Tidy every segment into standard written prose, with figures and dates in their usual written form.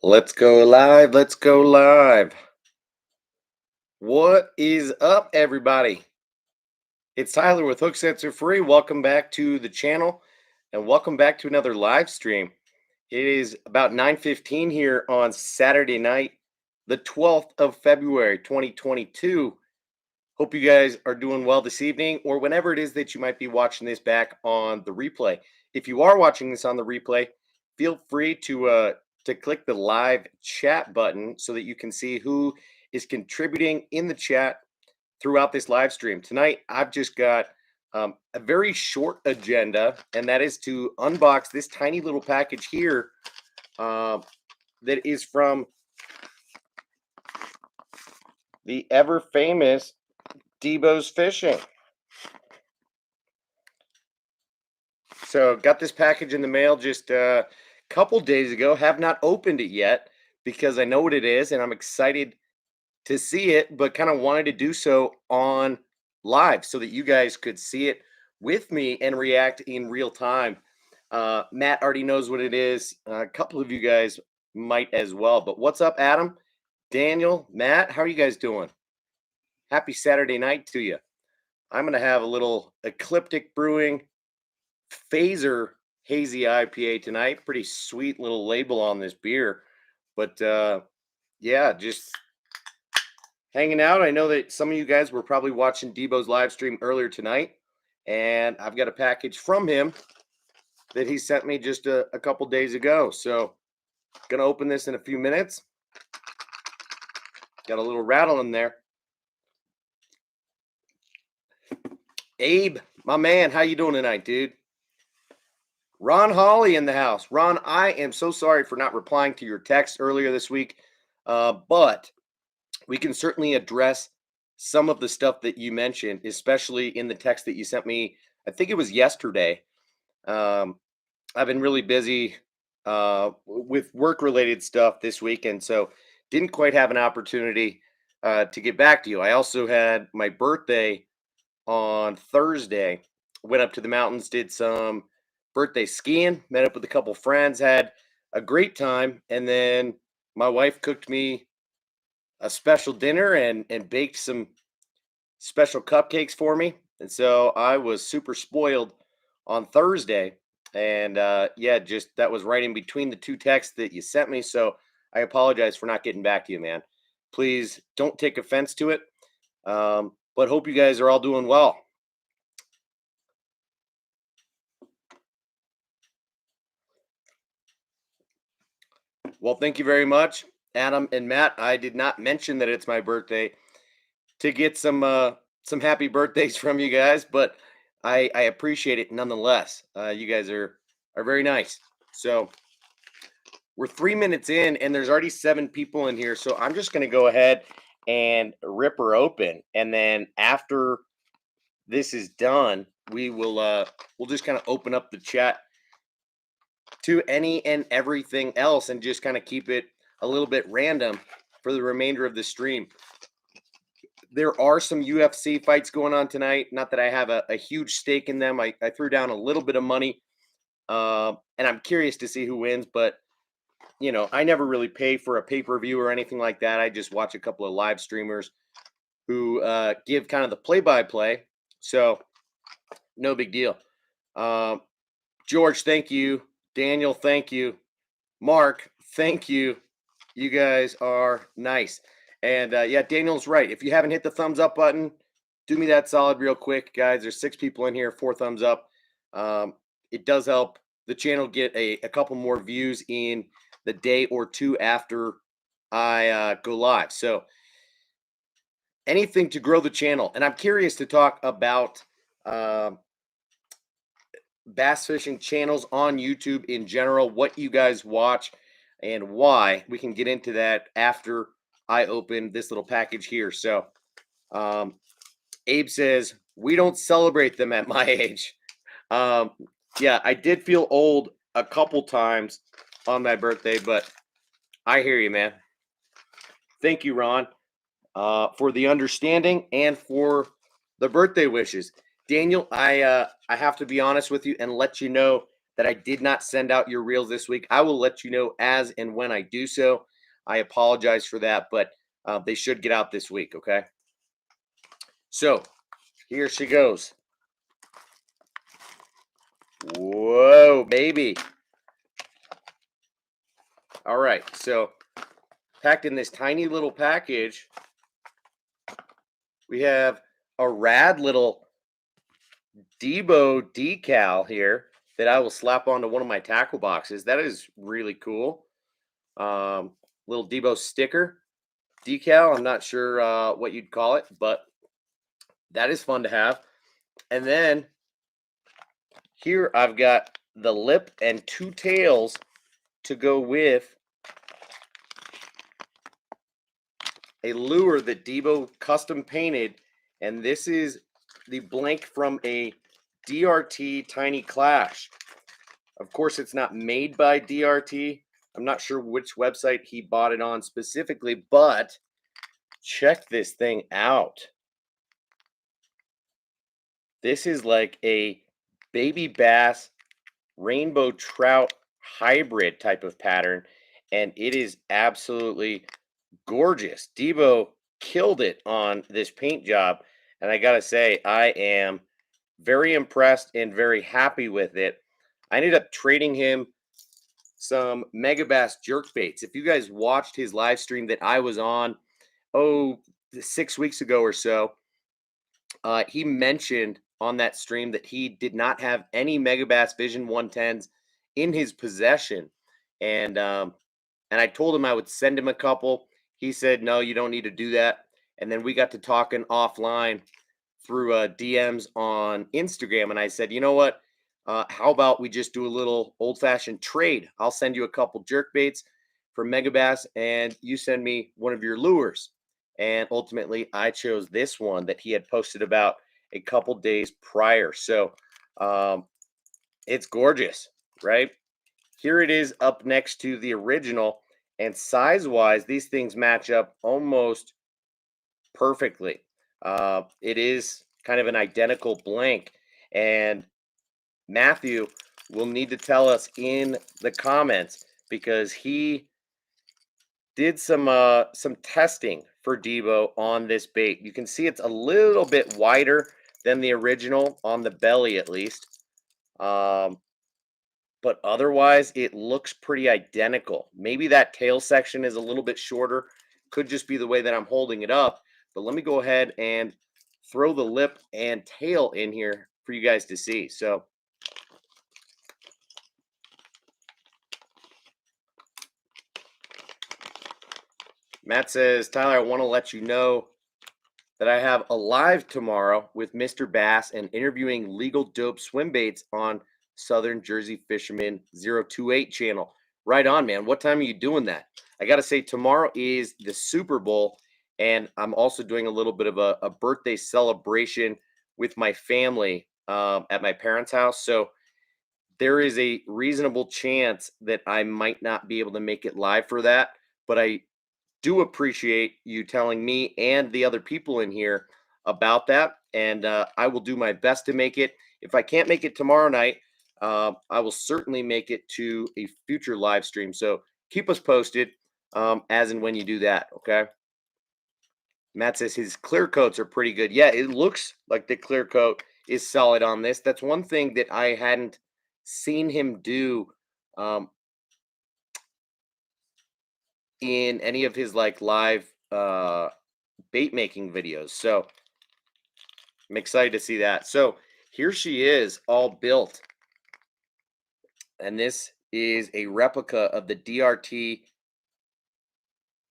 Let's go live. Let's go live. What is up, everybody? It's Tyler with Hooksets are free. Welcome back to the channel and welcome back to another live stream. It is about 9:15 here on Saturday night, the 12th of February, 2022. Hope you guys are doing well this evening or whenever it is that you might be watching this back on the replay. If you are watching this on the replay, feel free to click the live chat button so that you can see who is contributing in the chat throughout this live stream. Tonight, I've just got a very short agenda, and that is to unbox this tiny little package here that is from the ever famous Debo's Fishing. So got this package in the mail just a couple days ago. Have not opened it yet because I know what it is and I'm excited to see it, but kind of wanted to do so on live so that you guys could see it with me and react in real time. Matt already knows what it is. A couple of you guys might as well. But what's up, Adam, Daniel, Matt? How are you guys doing? Happy Saturday night to you. I'm going to have a little Ecliptic Brewing Phaser Hazy IPA tonight. Pretty sweet little label on this beer. But yeah, just hanging out. I know that some of you guys were probably watching Debo's live stream earlier tonight, and I've got a package from him that he sent me just a couple days ago. So, gonna open this in a few minutes. Got a little rattle in there. Abe, my man, how you doing tonight, dude? Ron Hawley in the house. Ron, I am so sorry for not replying to your text earlier this week, but we can certainly address some of the stuff that you mentioned, especially in the text that you sent me. I think it was yesterday. I've been really busy with work related stuff this week, and so didn't quite have an opportunity to get back to you. I also had my birthday on Thursday. Went up to the mountains, did some birthday skiing, met up with a couple friends, had a great time, and then my wife cooked me a special dinner and baked some special cupcakes for me. And so I was super spoiled on Thursday. And yeah, just that was right in between the two texts that you sent me. So I apologize for not getting back to you, man. Please don't take offense to it. But hope you guys are all doing well. Well, thank you very much, Adam and Matt. I did not mention that it's my birthday to get some happy birthdays from you guys, but I appreciate it nonetheless. You guys are very nice. So we're 3 minutes in, and there's already 7 people in here. So I'm just going to go ahead and rip her open, and then after this is done, we'll just kind of open up the chat to any and everything else, and just kind of keep it a little bit random for the remainder of the stream. There are some UFC fights going on tonight. Not that I have a huge stake in them. I threw down a little bit of money, and I'm curious to see who wins. But, you know, I never really pay for a pay-per-view or anything like that. I just watch a couple of live streamers who give kind of the play-by-play. So, no big deal. George, thank you. Daniel, thank you. Mark, thank you. You guys are nice. And yeah, Daniel's right. If you haven't hit the thumbs up button, do me that solid real quick, guys. There's 6 people in here, 4 thumbs up. It does help the channel get a couple more views in the day or two after I go live. So anything to grow the channel. And I'm curious to talk about bass fishing channels on YouTube in general, what you guys watch and why. We can get into that after I open this little package here. So Abe says, we don't celebrate them at my age. Yeah, I did feel old a couple times on my birthday, but I hear you, man. Thank you, Ron, for the understanding and for the birthday wishes. Daniel, I have to be honest with you and let you know that I did not send out your reels this week. I will let you know as and when I do so. I apologize for that, but they should get out this week, okay? So here she goes. Whoa, baby. All right, so packed in this tiny little package, we have a rad little Debo decal here that I will slap onto one of my tackle boxes. That is really cool. Little Debo sticker decal. I'm not sure what you'd call it, but that is fun to have. And then here I've got the lip and two tails to go with a lure that Debo custom painted. And this is the blank from a DRT Tiny Clash. Of course, it's not made by DRT. I'm not sure which website he bought it on specifically, but check this thing out. This is like a baby bass rainbow trout hybrid type of pattern, and it is absolutely gorgeous. Debo killed it on this paint job, and I gotta say, I am very impressed and very happy with it. I ended up trading him some Megabass jerk baits. If you guys watched his live stream that I was on, 6 weeks ago or so, he mentioned on that stream that he did not have any Megabass Vision 110s in his possession, and I told him I would send him a couple. He said, "No, you don't need to do that." And then we got to talking offline through DMs on Instagram, and I said, "You know what? How about we just do a little old-fashioned trade? I'll send you a couple jerk baits for Megabass, and you send me one of your lures." And ultimately, I chose this one that he had posted about a couple days prior. So it's gorgeous, right? Here it is up next to the original, and size-wise, these things match up almost perfectly. It is kind of an identical blank, and Matthew will need to tell us in the comments because he did some testing for Debo on this bait. You can see it's a little bit wider than the original on the belly, at least. But otherwise, it looks pretty identical. Maybe that tail section is a little bit shorter. Could just be the way that I'm holding it up. But let me go ahead and throw the lip and tail in here for you guys to see. So Matt says, "Tyler, I want to let you know that I have a live tomorrow with Mr. Bass and interviewing legal dope swim baits on Southern Jersey Fisherman 028 channel." Right on, man. What time are you doing that? I got to say, tomorrow is the Super Bowl, and I'm also doing a little bit of a birthday celebration with my family at my parents' house. So there is a reasonable chance that I might not be able to make it live for that, but I do appreciate you telling me and the other people in here about that. And I will do my best to make it. If I can't make it tomorrow night, I will certainly make it to a future live stream. So keep us posted as and when you do that. Okay. Matt says his clear coats are pretty good. Yeah, it looks like the clear coat is solid on this. That's one thing that I hadn't seen him do in any of his like live bait making videos. So I'm excited to see that. So here she is all built. And this is a replica of the DRT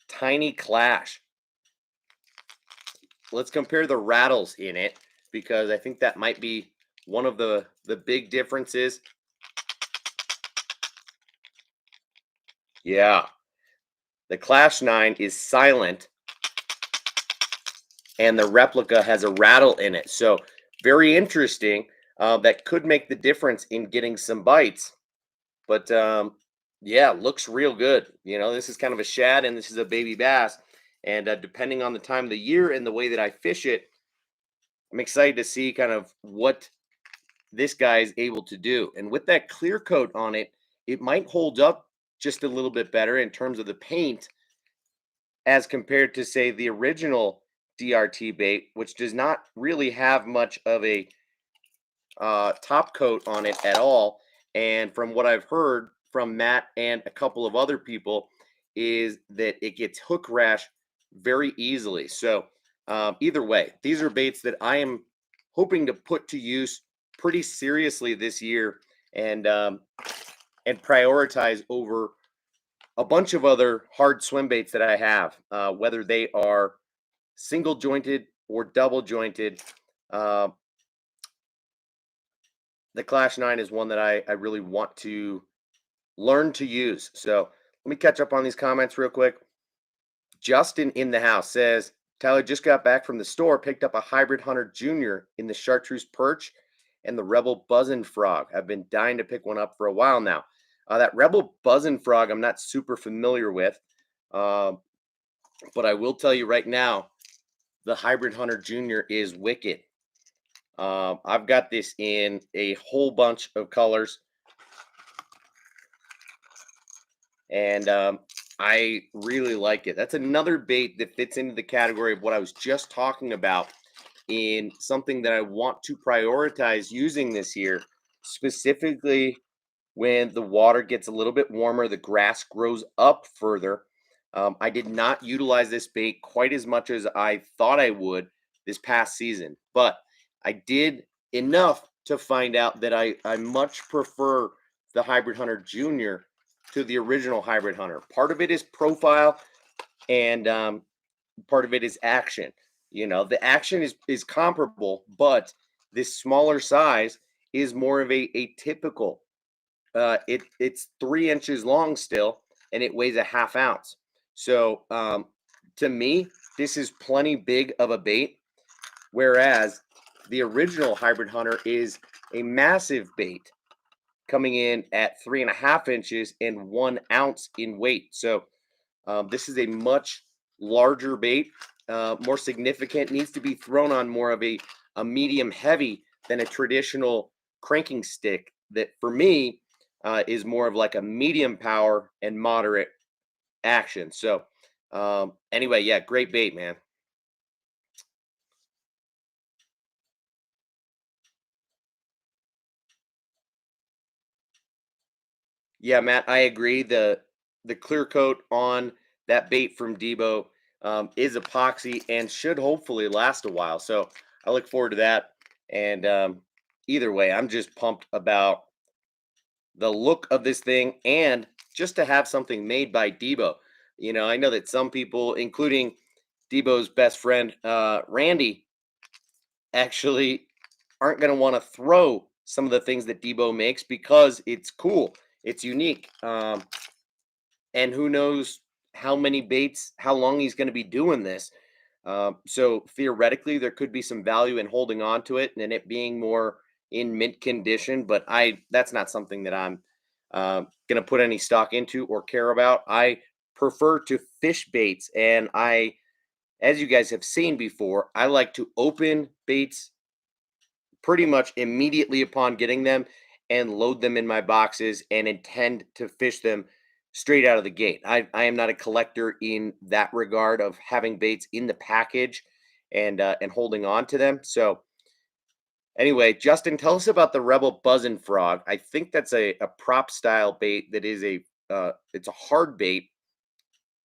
Tiny Clash. Let's compare the rattles in it because I think that might be one of the big differences. Yeah. The Clash 9 is silent and the replica has a rattle in it. So very interesting. That could make the difference in getting some bites. But yeah, looks real good. You know, this is kind of a shad and this is a baby bass. And depending on the time of the year and the way that I fish it, I'm excited to see kind of what this guy is able to do. And with that clear coat on it, it might hold up just a little bit better in terms of the paint as compared to, say, the original DRT bait, which does not really have much of a top coat on it at all. And from what I've heard from Matt and a couple of other people, is that it gets hook rash very easily. So either way, these are baits that I am hoping to put to use pretty seriously this year, and prioritize over a bunch of other hard swim baits that I have, whether they are single jointed or double jointed. Uh, the Clash 9 is one that I really want to learn to use. So let me catch up on these comments real quick. Justin in the house says, Tyler just got back from the store, picked up a Hybrid Hunter Junior in the Chartreuse Perch and the Rebel Buzzin' Frog. I've been dying to pick one up for a while now. That Rebel Buzzin' Frog I'm not super familiar with, but I will tell you right now, the Hybrid Hunter Junior is wicked. I've got this in a whole bunch of colors, and I really like it. That's another bait that fits into the category of what I was just talking about, in something that I want to prioritize using this year, specifically when the water gets a little bit warmer, the grass grows up further. I did not utilize this bait quite as much as I thought I would this past season, but I did enough to find out that I much prefer the Hybrid Hunter Junior to the original Hybrid Hunter. Part of it is profile, and part of it is action. You know, the action is comparable, but this smaller size is more of a typical. It's 3 inches long still, and it weighs a half ounce. So to me, this is plenty big of a bait, whereas the original Hybrid Hunter is a massive bait, coming in at 3.5 inches and 1 ounce in weight. So this is a much larger bait, more significant, needs to be thrown on more of a medium heavy than a traditional cranking stick that for me is more of like a medium power and moderate action. So anyway, yeah, great bait, man. Yeah, Matt, I agree. The clear coat on that bait from Debo is epoxy and should hopefully last a while. So I look forward to that. And either way, I'm just pumped about the look of this thing, and just to have something made by Debo. You know, I know that some people, including Debo's best friend, Randy, actually aren't going to want to throw some of the things that Debo makes because it's cool, it's unique. And who knows how many baits, how long he's going to be doing this. So theoretically, there could be some value in holding on to it and it being more in mint condition. But that's not something that I'm going to put any stock into or care about. I prefer to fish baits, and as you guys have seen before, I like to open baits pretty much immediately upon getting them and load them in my boxes and intend to fish them straight out of the gate. I am not a collector in that regard of having baits in the package and holding on to them. So anyway, Justin, tell us about the Rebel Buzzin' Frog. I think that's a prop style bait that is it's a hard bait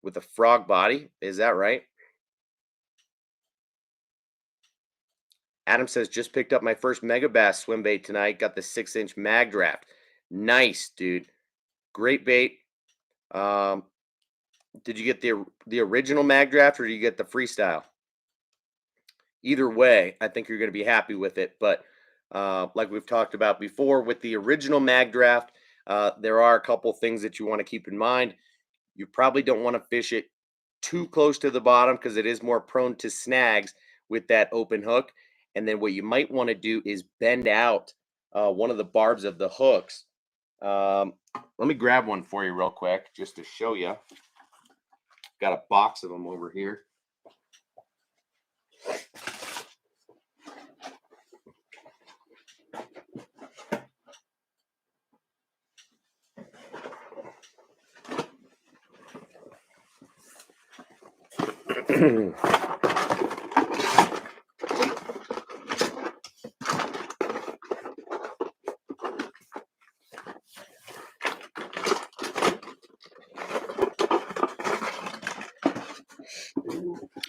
with a frog body. Is that right? Adam says, just picked up my first Mega Bass swim bait tonight. Got the 6-inch mag draft. Nice, dude. Great bait. Um, did you get the original mag draft, or did you get the freestyle? Either way, I think you're going to be happy with it. But like we've talked about before, with the original mag draft, there are a couple things that you want to keep in mind. You probably don't want to fish it too close to the bottom because it is more prone to snags with that open hook. And then what you might want to do is bend out one of the barbs of the hooks. Let me grab one for you real quick just to show you. Got a box of them over here. All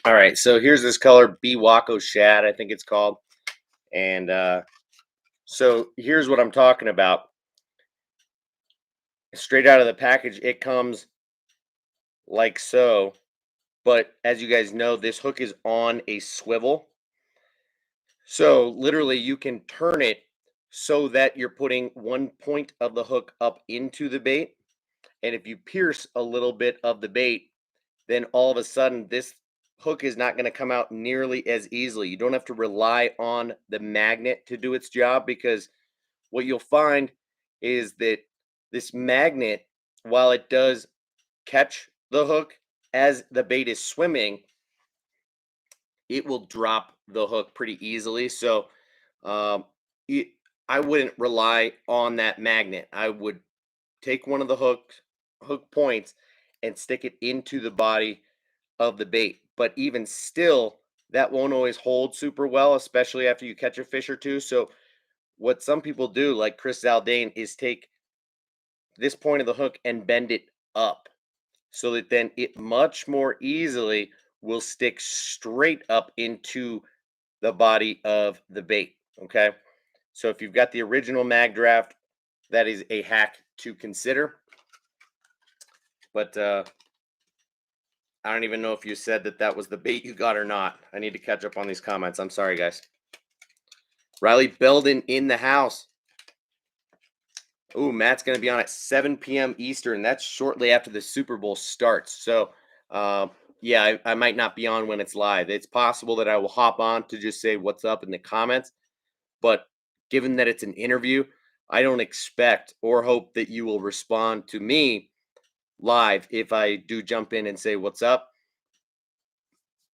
right, so here's this color, Biwako Shad, I think it's called. And so here's what I'm talking about. Straight out of the package, it comes like so. But as you guys know, this hook is on a swivel. So literally you can turn it so that you're putting one point of the hook up into the bait. And if you pierce a little bit of the bait, then all of a sudden this hook is not going to come out nearly as easily. You don't have to rely on the magnet to do its job, because what you'll find is that this magnet, while it does catch the hook as the bait is swimming, it will drop the hook pretty easily. So um, it, I wouldn't rely on that magnet. I would take one of the hook points and stick it into the body of the bait. But even still, that won't always hold super well, especially after you catch a fish or two. So what some people do, like Chris Zaldane, is take this point of the hook and bend it up so that then it much more easily will stick straight up into the body of the bait. Okay. So if you've got the original mag draft, that is a hack to consider. But I don't even know if you said that that was the bait you got or not. I need to catch up on these comments. I'm sorry, guys. Riley Belden in the house. Ooh, Matt's going to be on at 7 p.m. Eastern. That's shortly after the Super Bowl starts. So, yeah, I might not be on when it's live. It's possible that I will hop on to just say what's up in the comments. But given that it's an interview, I don't expect or hope that you will respond to me live if I do jump in and say what's up.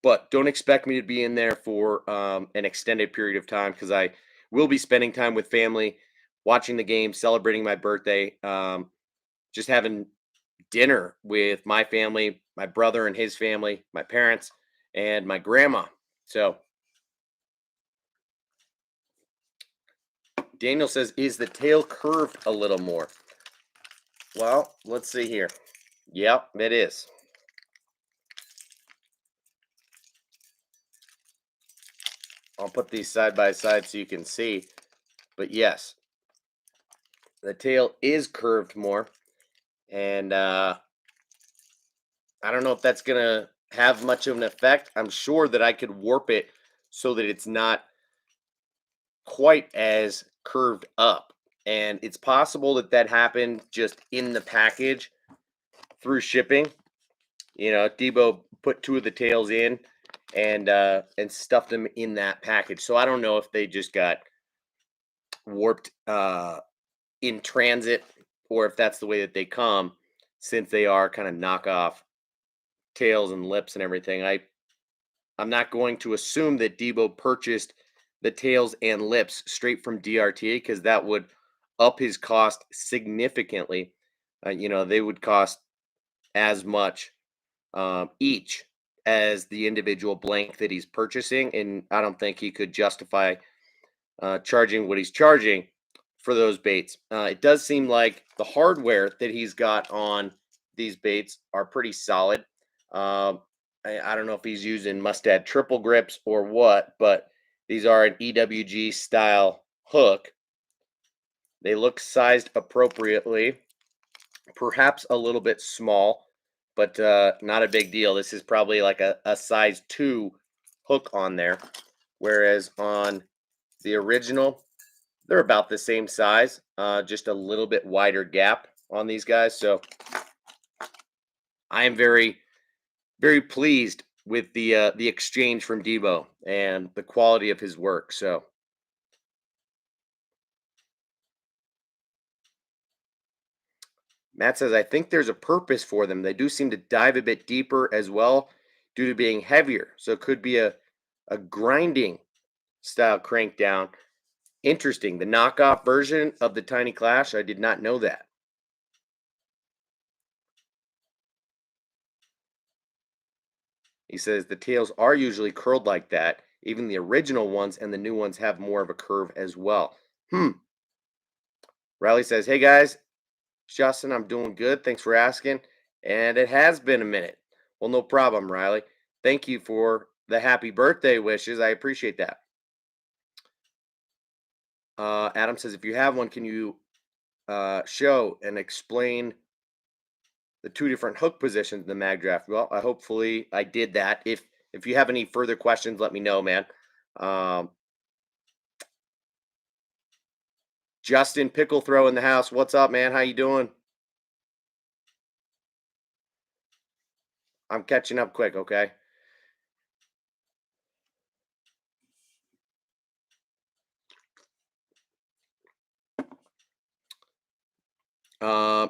But don't expect me to be in there for an extended period of time, because I will be spending time with family, watching the game, celebrating my birthday, just having dinner with my family, my brother and his family, my parents, and my grandma. So Daniel says, is the tail curved a little more? Well, let's see here. Yep, it is. I'll put these side by side so you can see. But yes, the tail is curved more. And I don't know if that's going to have much of an effect. I'm sure that I could warp it so that it's not quite as curved up. And it's possible that that happened just in the package through shipping. You know, Debo put two of the tails in and stuffed them in that package. So I don't know if they just got warped in transit, or if that's the way that they come, since they are kind of knockoff tails and lips and everything. I'm not going to assume that Debo purchased the tails and lips straight from DRT, because that would up his cost significantly. You know, they would cost as much each as the individual blank that he's purchasing, and I don't think he could justify charging what he's charging for those baits. It does seem like the hardware that he's got on these baits are pretty solid. I don't know if he's using Mustad triple grips or what, but these are an EWG style hook. They look sized appropriately, perhaps a little bit small, but not a big deal. This is probably like a size 2 hook on there, whereas on the original, they're about the same size, just a little bit wider gap on these guys. So I am very, very pleased with the exchange from Debo and the quality of his work. So Matt says, I think there's a purpose for them. They do seem to dive a bit deeper as well due to being heavier. So it could be a grinding style crank down. Interesting. The knockoff version of the Tiny Clash, I did not know that. He says the tails are usually curled like that. Even the original ones and the new ones have more of a curve as well. Riley says, hey guys, Justin, I'm doing good. Thanks for asking. And it has been a minute. Well, no problem, Riley. Thank you for the happy birthday wishes. I appreciate that. Adam says, if you have one, can you show and explain the two different hook positions in the mag draft? Well, hopefully I did that. If you have any further questions, let me know, man. Justin Pickle Throw in the house. What's up, man? How you doing? I'm catching up quick, okay?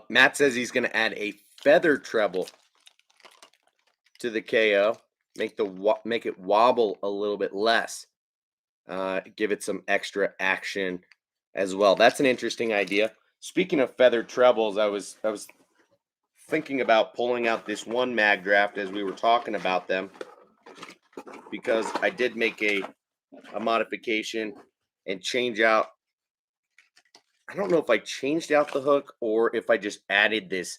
Matt says he's going to add a feather treble to the KO, make it wobble a little bit less, give it some extra action as well. That's an interesting idea. Speaking of feather trebles, I was thinking about pulling out this one mag draft as we were talking about them, because I did make a modification and change out. I don't know if I changed out the hook or if I just added this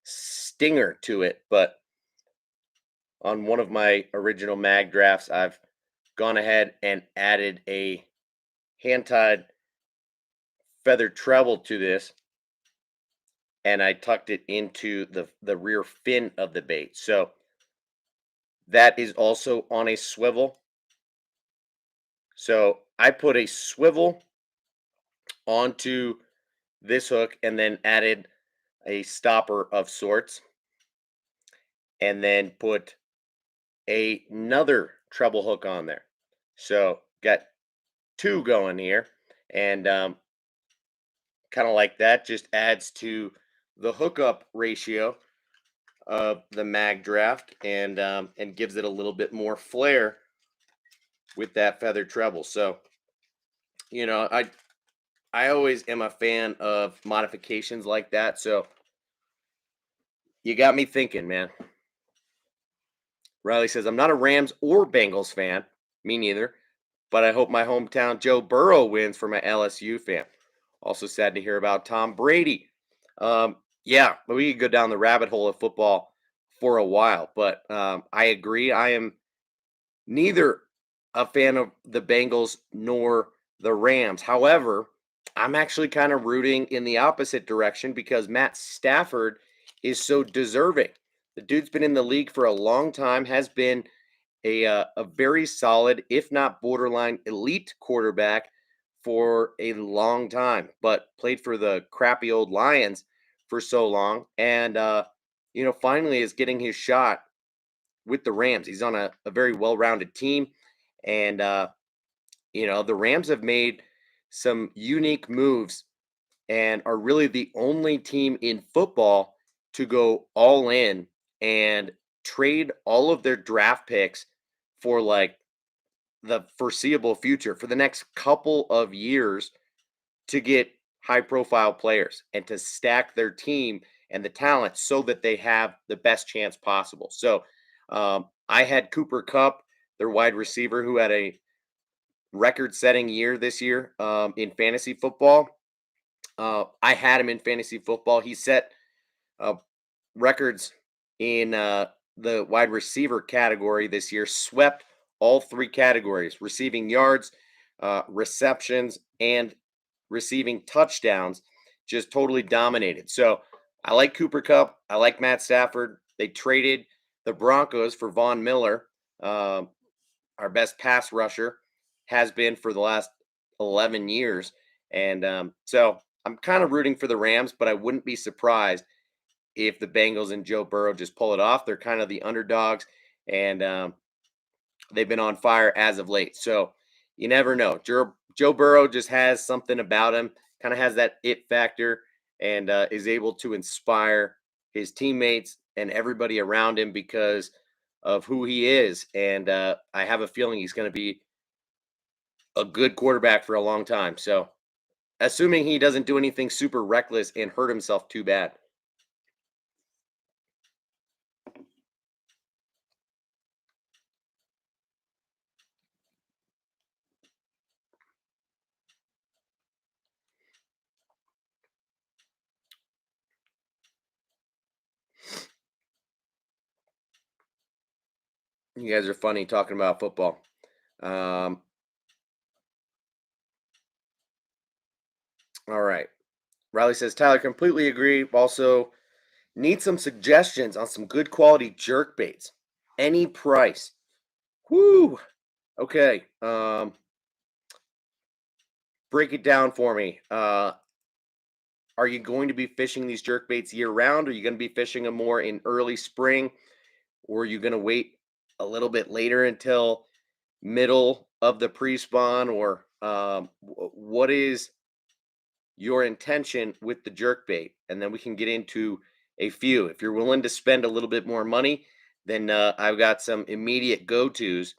stinger to it, but on one of my original mag drafts, I've gone ahead and added a hand-tied feather treble to this, and I tucked it into the rear fin of the bait. So that is also on a swivel. So I put a swivel onto this hook and then added a stopper of sorts, and then put another treble hook on there. So got two going here, and kind of like that, just adds to the hookup ratio of the mag draft, and gives it a little bit more flair with that feather treble. So I always am a fan of modifications like that. So you got me thinking, man. Riley says, I'm not a Rams or Bengals fan. Me neither. But I hope my hometown Joe Burrow wins for my LSU fan. Also sad to hear about Tom Brady. Yeah, but we could go down the rabbit hole of football for a while. But I agree. I am neither a fan of the Bengals nor the Rams. However, I'm actually kind of rooting in the opposite direction because Matt Stafford is so deserving. The dude's been in the league for a long time, has been a very solid, if not borderline elite quarterback for a long time, but played for the crappy old Lions for so long. And, finally is getting his shot with the Rams. He's on a very well rounded team. And, the Rams have made some unique moves and are really the only team in football to go all in and trade all of their draft picks for like the foreseeable future, for the next couple of years, to get high profile players and to stack their team and the talent so that they have the best chance possible. So I had Cooper Kupp, their wide receiver, who had a record setting year this year in fantasy football. I had him in fantasy football. He set records in the wide receiver category this year, swept all three categories: receiving yards, receptions, and receiving touchdowns. Just totally dominated. So I like Cooper Kupp. I like Matt Stafford. They traded the Broncos for Von Miller, our best pass rusher, has been for the last 11 years. And so I'm kind of rooting for the Rams, but I wouldn't be surprised if the Bengals and Joe Burrow just pull it off. They're kind of the underdogs, and they've been on fire as of late. So you never know. Joe Burrow just has something about him, kind of has that it factor, and is able to inspire his teammates and everybody around him because of who he is. And I have a feeling he's going to be a good quarterback for a long time. So assuming he doesn't do anything super reckless and hurt himself too bad. You guys are funny talking about football. Um, all right. Riley says, Tyler, completely agree. Also, need some suggestions on some good quality jerk baits. Any price. Whoo. Okay. Break it down for me. Are you going to be fishing these jerk baits year round? Are you going to be fishing them more in early spring? Or are you going to wait a little bit later until middle of the pre-spawn? Or what is your intention with the jerk bait? And then we can get into a few. If you're willing to spend a little bit more money, then I've got some immediate go-tos.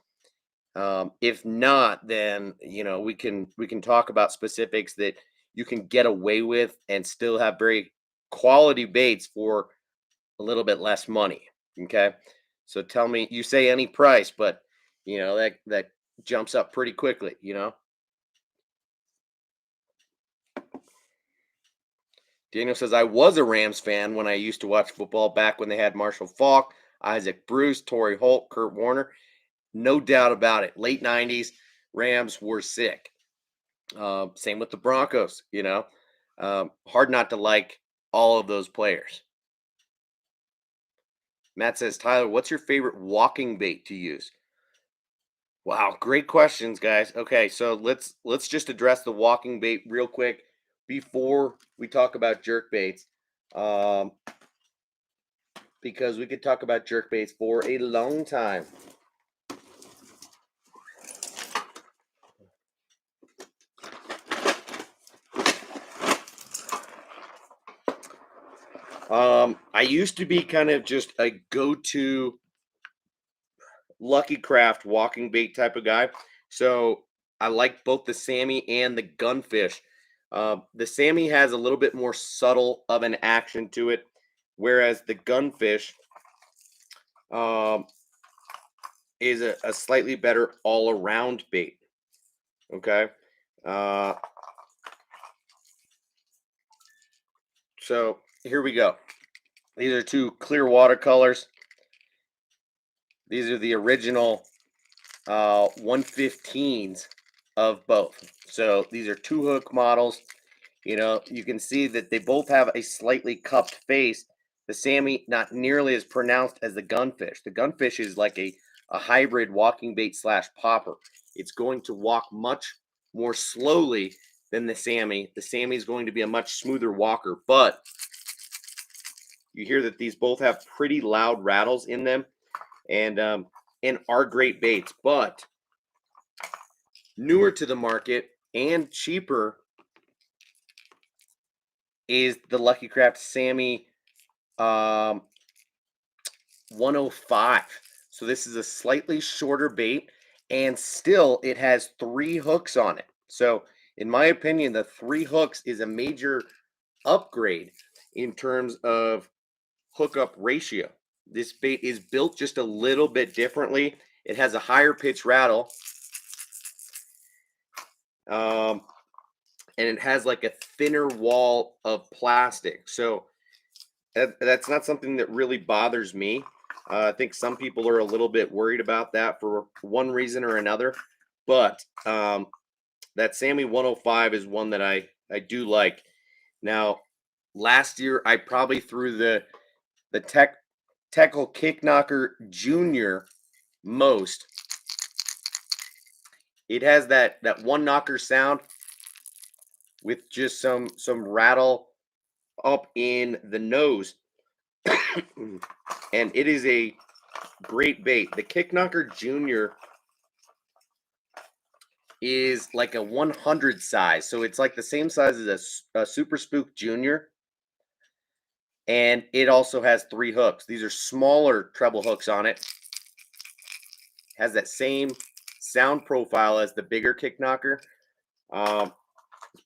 If not, then we can talk about specifics that you can get away with and still have very quality baits for a little bit less money. Okay, so tell me, you say any price, but that jumps up pretty quickly. Daniel says I was a Rams fan when I used to watch football back when they had Marshall Faulk, Isaac Bruce, Torrey Holt, Kurt Warner. No doubt about it. Late '90s Rams were sick. Same with the Broncos, hard not to like all of those players. Matt says, Tyler, what's your favorite walking bait to use? Wow, great questions, guys. Okay, so let's just address the walking bait real quick before we talk about jerk baits, um, because we could talk about jerk baits for a long time. I used to be kind of just a go-to Lucky Craft walking bait type of guy. So I like both the Sammy and the Gunfish. The Sammy has a little bit more subtle of an action to it, whereas the Gunfish um, is a slightly better all around bait. Okay. Uh, so here we go. These are two clear watercolors. These are the original 115s of both. So these are two hook models. You can see that they both have a slightly cupped face. The Sammy not nearly as pronounced as the Gunfish. The Gunfish is like a hybrid walking bait slash popper. It's going to walk much more slowly than the Sammy. The Sammy is going to be a much smoother walker, but you hear that these both have pretty loud rattles in them, and are great baits. But newer to the market and cheaper is the Lucky Craft Sammy 105. So this is a slightly shorter bait, and still it has three hooks on it. So in my opinion, the three hooks is a major upgrade in terms of hookup ratio. This bait is built just a little bit differently. It has a higher pitch rattle, um, and it has like a thinner wall of plastic. So that's not something that really bothers me. I think some people are a little bit worried about that for one reason or another. But that Sammy 105 is one that I do like. Now, last year I probably threw the Teckle Kick Knocker Junior most. It has that one knocker sound with just some rattle up in the nose. And it is a great bait. The Kick Knocker Junior is like a 100 size. So it's like the same size as a Super Spook Junior. And it also has three hooks. These are smaller treble hooks on it. Has that same sound profile as the bigger Kick Knocker.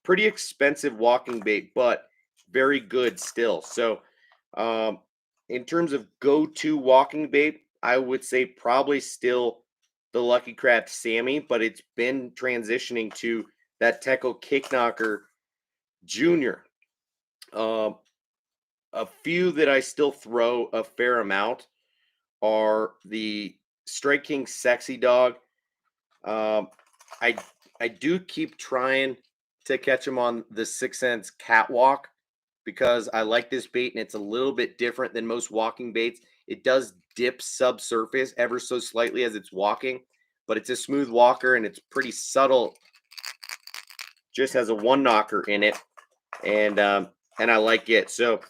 Pretty expensive walking bait, but very good still. So um, in terms of go-to walking bait, I would say probably still the Lucky Craft Sammy, but it's been transitioning to that Teco Kick Knocker Junior. Um, a few that I still throw a fair amount are the Strike King Sexy Dog. Um, I I do keep trying to catch him on the 6 cents catwalk because I like this bait and it's a little bit different than most walking baits. It does dip subsurface ever so slightly as it's walking, but it's a smooth walker and it's pretty subtle. Just has a one knocker in it, and I like it. So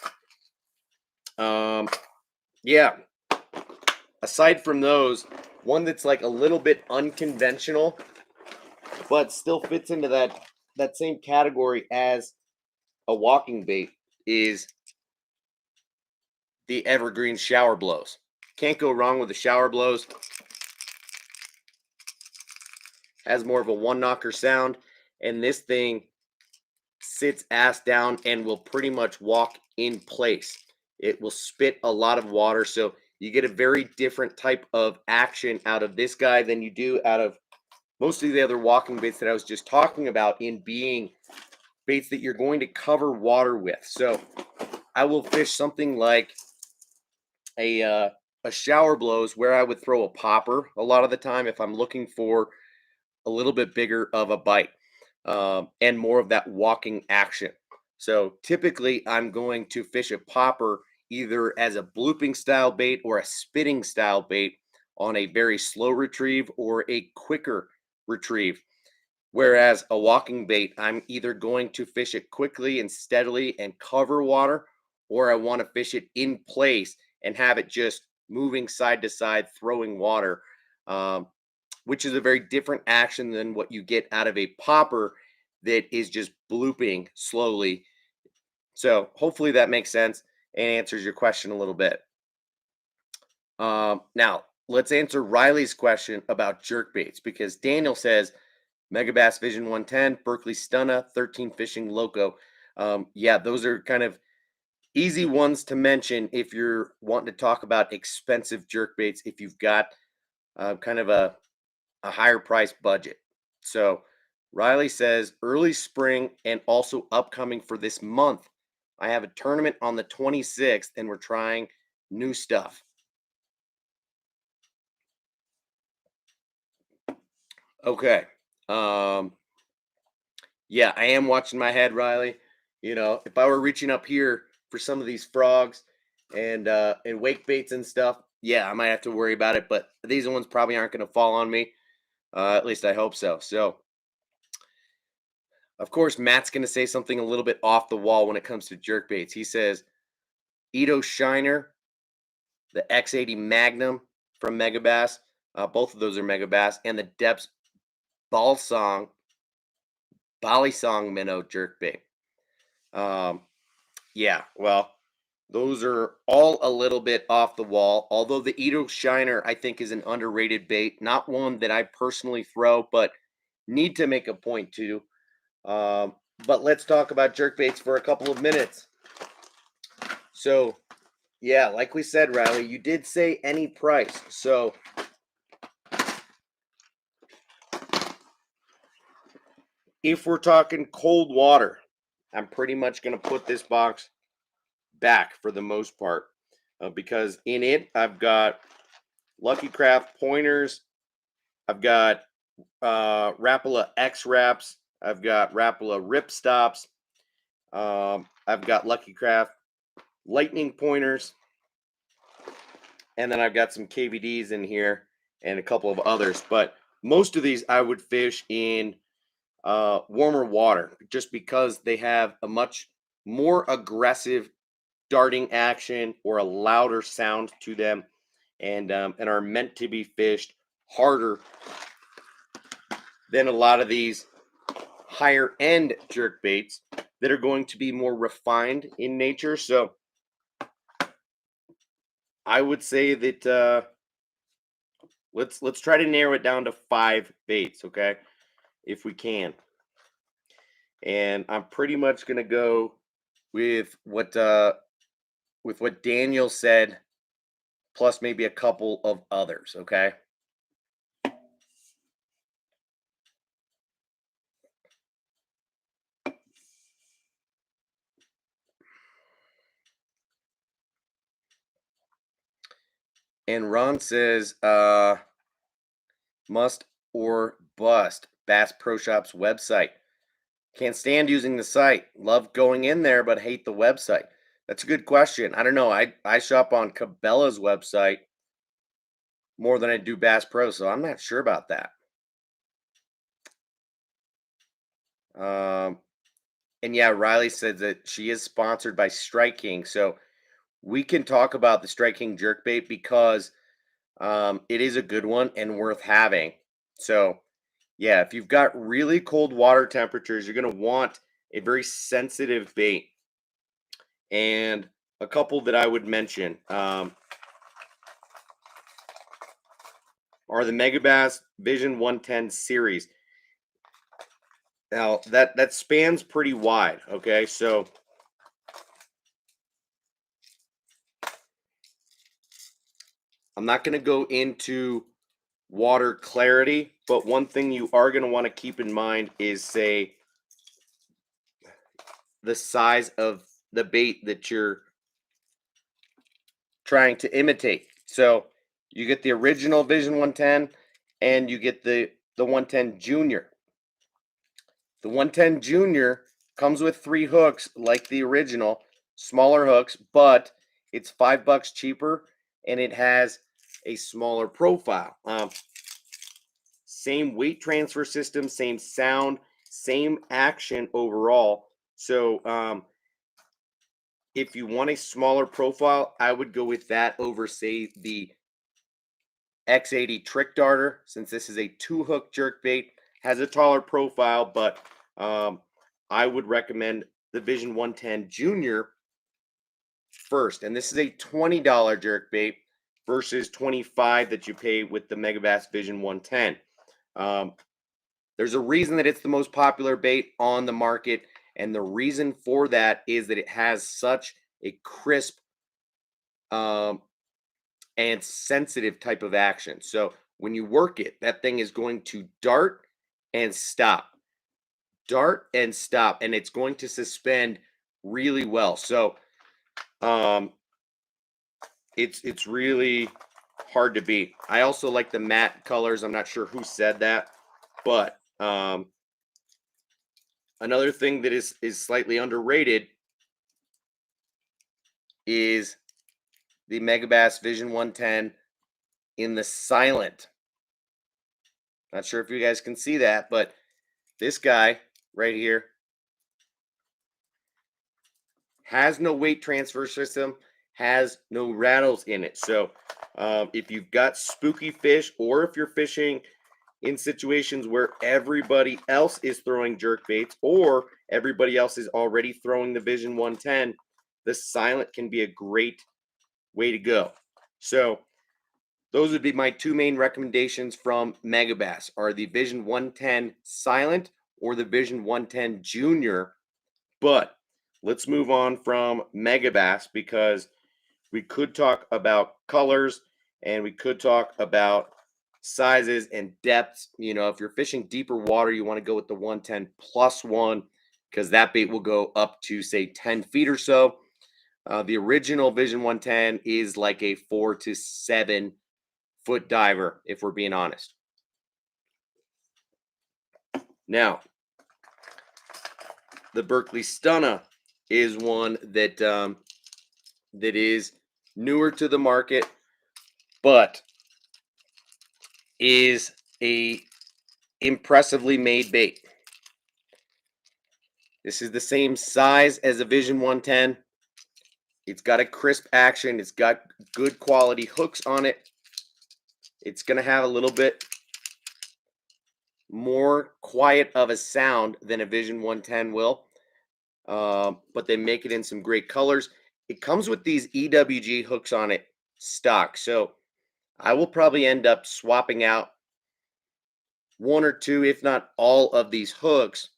um, yeah. Aside from those, one that's like a little bit unconventional, but still fits into that same category as a walking bait is the evergreen shower blows. Can't go wrong with the shower blows. Has more of a one knocker sound, and this thing sits ass down and will pretty much walk in place. It will spit a lot of water, so you get a very different type of action out of this guy than you do out of most of the other walking baits that I was just talking about, in being baits that you're going to cover water with. So I will fish something like a shower blows where I would throw a popper a lot of the time if I'm looking for a little bit bigger of a bite, and more of that walking action. So typically, I'm going to fish a popper either as a blooping style bait or a spitting style bait on a very slow retrieve or a quicker retrieve. Whereas a walking bait, I'm either going to fish it quickly and steadily and cover water, or I want to fish it in place and have it just moving side to side, throwing water, um, which is a very different action than what you get out of a popper that is just blooping slowly. So hopefully that makes sense and answers your question a little bit. Now, let's answer Riley's question about jerk baits, because Daniel says, Megabass Vision 110, Berkeley Stunna, 13 Fishing Loco. Yeah, those are kind of easy ones to mention if you're wanting to talk about expensive jerk baits, if you've got kind of a higher price budget. So Riley says early spring and also upcoming for this month. I have a tournament on the 26th and we're trying new stuff. Okay. Um, yeah, I am watching my head, Riley. You know, if I were reaching up here for some of these frogs and wake baits and stuff, yeah, I might have to worry about it. But these ones probably aren't going to fall on me. At least I hope so. So, of course, Matt's going to say something a little bit off the wall when it comes to jerk baits. He says Edo Shiner, the X80 Magnum from Megabass, both of those are Megabass, and the Depths Balsong Balisong Minnow jerk bait. Um, yeah, well, those are all a little bit off the wall. Although the Edo Shiner, I think, is an underrated bait. Not one that I personally throw, but need to make a point to. But let's talk about jerk baits for a couple of minutes. So, yeah, like we said, Riley, you did say any price. So, if we're talking cold water, I'm pretty much going to put this box back for the most part, because in it, I've got Lucky Craft pointers. I've got Rapala X wraps. I've got Rapala rip stops. I've got Lucky Craft lightning pointers. And then I've got some KVDs in here and a couple of others. But most of these I would fish in warmer water, just because they have a much more aggressive darting action or a louder sound to them, and are meant to be fished harder than a lot of these higher end jerk baits that are going to be more refined in nature. So I would say that let's try to narrow it down to 5 baits, okay, if we can. And I'm pretty much gonna go with what Daniel said, plus maybe a couple of others, okay? And Ron says, Must or bust. Bass Pro Shop's website. Can't stand using the site. Love going in there, but hate the website. That's a good question. I don't know. I shop on Cabela's website more than I do Bass Pro, so I'm not sure about that. Um, and yeah, Riley said that she is sponsored by Strike King, so we can talk about the Strike King jerkbait because it is a good one and worth having. So yeah, if you've got really cold water temperatures, you're going to want a very sensitive bait. And a couple that I would mention are the Megabass Vision 110 series. Now that spans pretty wide, okay? So I'm not going to go into water clarity, but one thing you are going to want to keep in mind is, say, the size of the bait that you're trying to imitate. So you get the original Vision 110 and you get the 110 Junior. The 110 Junior comes with 3 hooks like the original, smaller hooks, but it's $5 cheaper and it has a smaller profile. Same weight transfer system, same sound, same action overall. So if you want a smaller profile, I would go with that over, say, the X80 Trick Darter, since this is a 2-hook jerkbait, has a taller profile, but I would recommend the Vision 110 Junior first. And this is a $20 jerkbait versus $25 that you pay with the Megabass Vision 110. There's a reason that it's the most popular bait on the market, and the reason for that is that it has such a crisp and sensitive type of action. So when you work it, that thing is going to dart and stop, and it's going to suspend really well. So it's really hard to beat. I also like the matte colors. I'm not sure who said that, but another thing that is slightly underrated is the Megabass Vision 110 in the silent. Not sure if you guys can see that, but this guy right here has no weight transfer system, has no rattles in it. So if you've got spooky fish, or if you're fishing in situations where everybody else is throwing jerk baits, or everybody else is already throwing the Vision 110, the silent can be a great way to go. So those would be my 2 main recommendations from Megabass, are the Vision 110 Silent or the Vision 110 Junior. But let's move on from Megabass, because we could talk about colors and we could talk about sizes and depths. You know, if you're fishing deeper water, you want to go with the 110 plus 1, because that bait will go up to, say, 10 feet or so. The original Vision 110 is like a 4 to 7 foot diver, if we're being honest. Now, the Berkeley Stunna is one that that is newer to the market, but is a impressively made bait. This is the same size as a Vision 110. It's got a crisp action. It's got good quality hooks on it. It's going to have a little bit more quiet of a sound than a Vision 110 will, but they make it in some great colors. It comes with these EWG hooks on it stock, so I will probably end up swapping out 1 or 2, if not all, of these hooks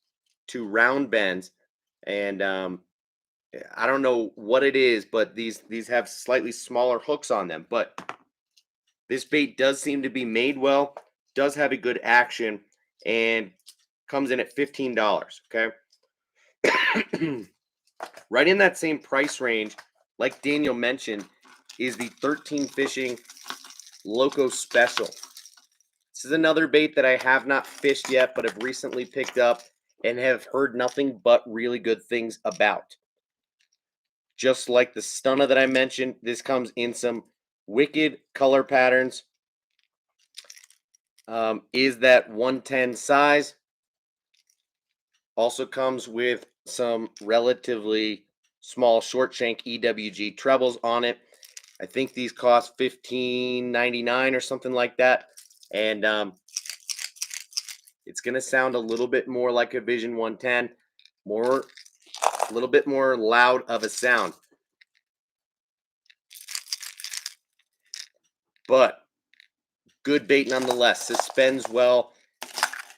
to round bends. And I don't know what it is, but these have slightly smaller hooks on them. But this bait does seem to be made well, does have a good action, and comes in at $15. Okay. Right in that same price range, like Daniel mentioned, is the 13 Fishing Loco Special. This is another bait that I have not fished yet, but have recently picked up and have heard nothing but really good things about. Just like the stunner that I mentioned, this comes in some wicked color patterns. Is that 110 size. Also comes with some relatively small short shank EWG trebles on it. I think these cost $15.99 or something like that. And it's going to sound a little bit more like a Vision 110, a little bit more loud of a sound. But good bait nonetheless. Suspends well,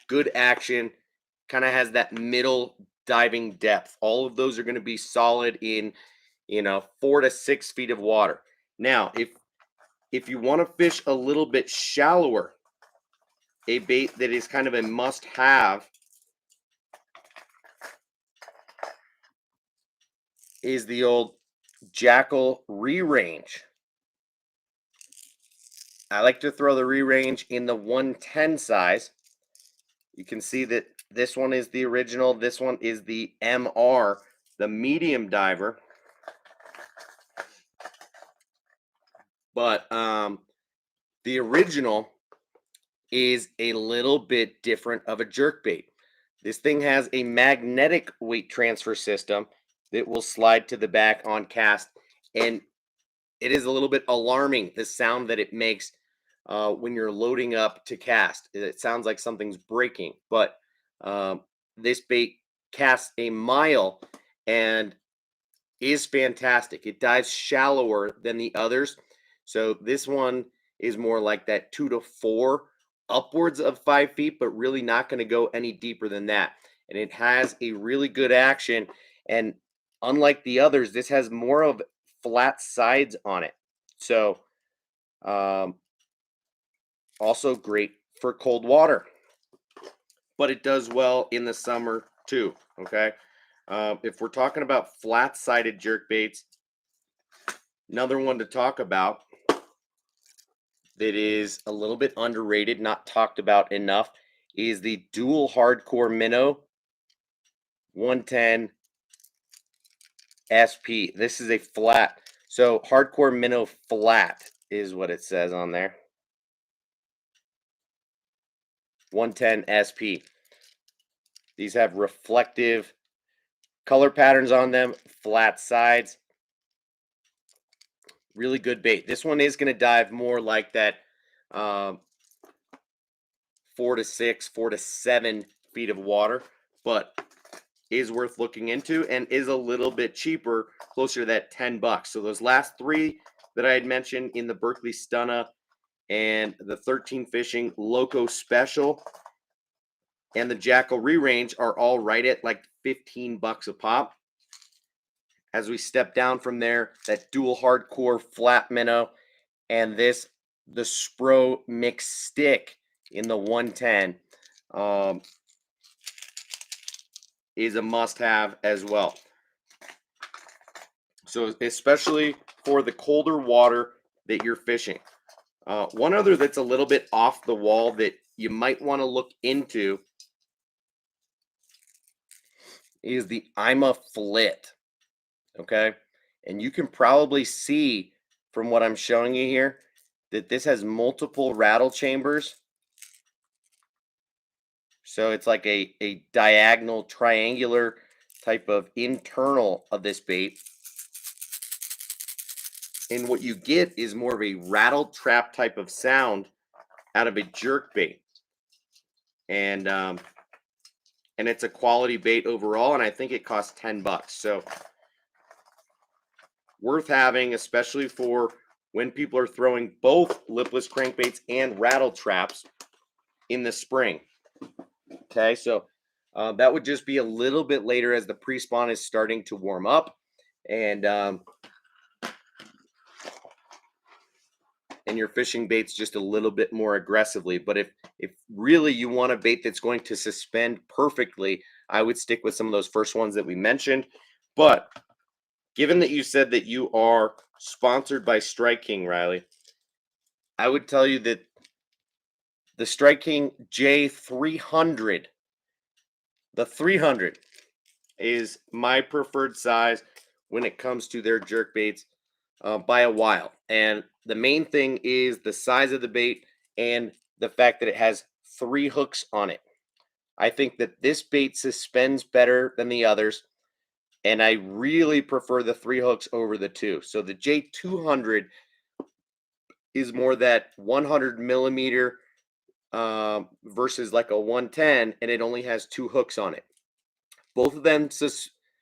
good action, kind of has that middle diving depth. All of those are going to be solid in 4 to 6 feet of water. Now, if you want to fish a little bit shallower, a bait that is kind of a must-have is the old Jackal re-range. I like to throw the re-range in the 110 size. You can see that this one is the original. This one is the MR, the medium diver. But the original is a little bit different of a jerkbait. This thing has a magnetic weight transfer system that will slide to the back on cast, and it is a little bit alarming, the sound that it makes when you're loading up to cast. It sounds like something's breaking, but this bait casts a mile and is fantastic. It dives shallower than the others. So this one is more like that 2 to 4, upwards of 5 feet, but really not going to go any deeper than that. And it has a really good action. And unlike the others, this has more of flat sides on it. So also great for cold water, but it does well in the summer too. Okay. If we're talking about flat-sided jerk baits, another one to talk about that is a little bit underrated, not talked about enough, is the dual hardcore minnow 110 SP. This is a flat. So hardcore minnow flat is what it says on there. 110 SP. These have reflective color patterns on them, flat sides. Really good bait. This one is going to dive more like that 4 to 6, 4 to 7 feet of water, but is worth looking into and is a little bit cheaper, closer to that $10. So those last three that I had mentioned in the Berkeley Stunna and the 13 Fishing Loco Special and the Jackal Re-Range are all right at like $15 a pop. As we step down from there, that dual hardcore flat minnow and the Spro mix stick in the 110 is a must-have as well. So especially for the colder water that you're fishing. One other that's a little bit off the wall that you might want to look into is the Ima Flit. Okay, and you can probably see from what I'm showing you here that this has multiple rattle chambers. So it's like a diagonal triangular type of internal of this bait. And what you get is more of a rattle trap type of sound out of a jerk bait. And it's a quality bait overall, and I think it costs $10. So worth having, especially for when people are throwing both lipless crankbaits and rattle traps in the spring. Okay, so that would just be a little bit later as the pre-spawn is starting to warm up, and you're fishing baits just a little bit more aggressively. But if really you want a bait that's going to suspend perfectly, I would stick with some of those first ones that we mentioned. But given that you said that you are sponsored by Strike King, Riley, I would tell you that The Strike King J300. The 300 is my preferred size when it comes to their jerk baits by a while. And the main thing is the size of the bait and the fact that it has 3 hooks on it. I think that this bait suspends better than the others, and I really prefer the 3 hooks over the 2. So the J200 is more that 100 millimeter versus like a 110, and it only has 2 hooks on it. Both of them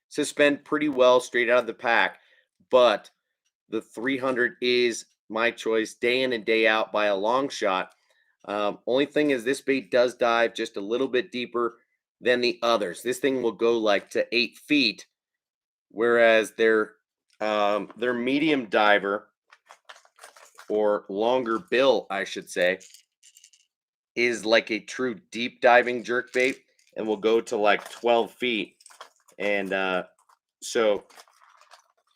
suspend pretty well straight out of the pack, but the 300 is my choice day in and day out by a long shot. Only thing is, this bait does dive just a little bit deeper than the others. This thing will go like to 8 feet, whereas their medium diver, or longer bill, I should say, is like a true deep diving jerk bait and will go to like 12 feet. And so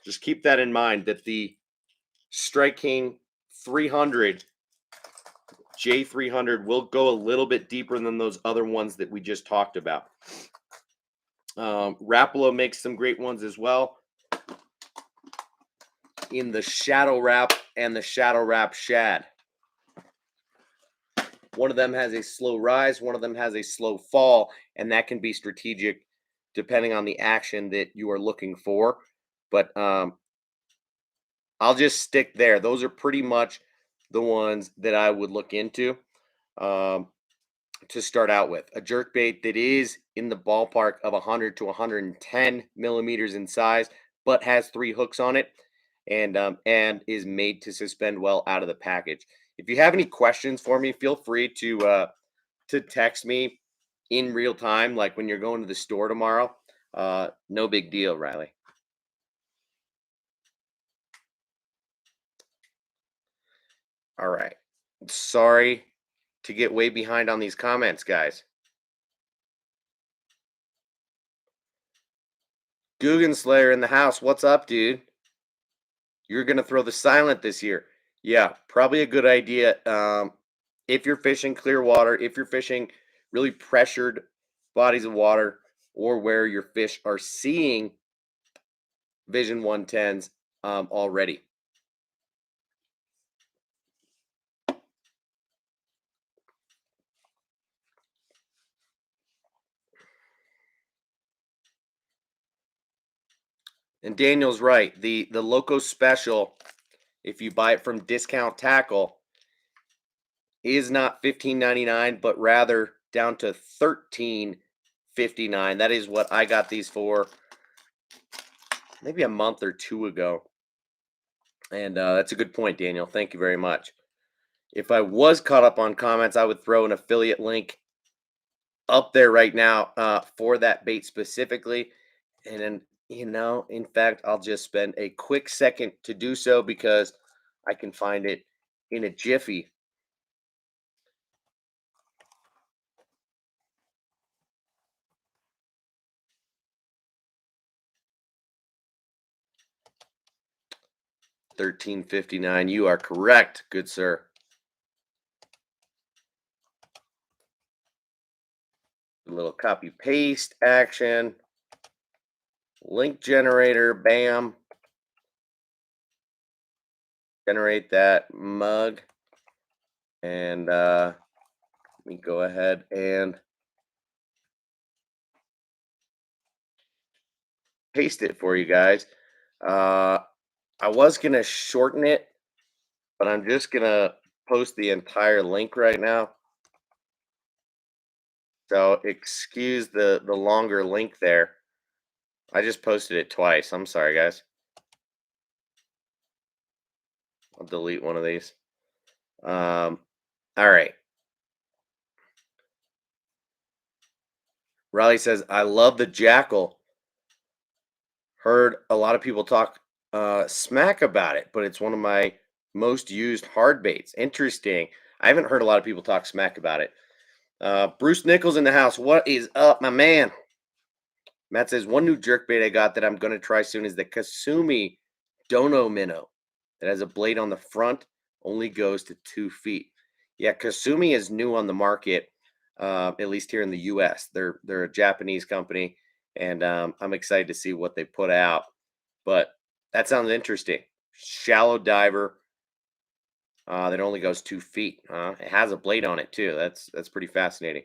just keep that in mind, that the Strike King 300, J300, will go a little bit deeper than those other ones that we just talked about. Rapala makes some great ones as well in the Shadow Wrap and the Shadow Wrap Shad. One of them has a slow rise, one of them has a slow fall, and that can be strategic depending on the action that you are looking for. But I'll just stick there. Those are pretty much the ones that I would look into to start out with. A jerk bait that is in the ballpark of 100 to 110 millimeters in size, but has 3 hooks on it, and is made to suspend well out of the package. If you have any questions for me, feel free to text me in real time, like when you're going to the store tomorrow. No big deal, Riley. All right. Sorry to get way behind on these comments, guys. Guggen Slayer in the house. What's up, dude? You're going to throw the silent this year. Yeah, probably a good idea. If you're fishing clear water, if you're fishing really pressured bodies of water, or where your fish are seeing Vision 110s already. And Daniel's right. The Loco Special, if you buy it from Discount Tackle, is not $15.99, but rather down to $13.59. That is what I got these for maybe a month or 2 ago. And that's a good point, Daniel. Thank you very much. If I was caught up on comments, I would throw an affiliate link up there right now for that bait specifically. And then, in fact, I'll just spend a quick second to do so because I can find it in a jiffy. $13.59. You are correct, good sir. A little copy paste action. Link generator, bam. Generate that mug. And let me go ahead and paste it for you guys. I was going to shorten it, but I'm just going to post the entire link right now. So excuse the longer link there. I just posted it twice. I'm sorry, guys. I'll delete one of these. All right. Riley says, I love the Jackal. Heard a lot of people talk smack about it, but it's one of my most used hard baits. Interesting. I haven't heard a lot of people talk smack about it. Bruce Nichols in the house. What is up, my man? Matt says, one new jerkbait I got that I'm going to try soon is the Kasumi Dono Minnow. That has a blade on the front, only goes to 2 feet. Yeah, Kasumi is new on the market, at least here in the U.S. They're a Japanese company, and I'm excited to see what they put out. But that sounds interesting. Shallow diver that only goes 2 feet. It has a blade on it too. That's pretty fascinating.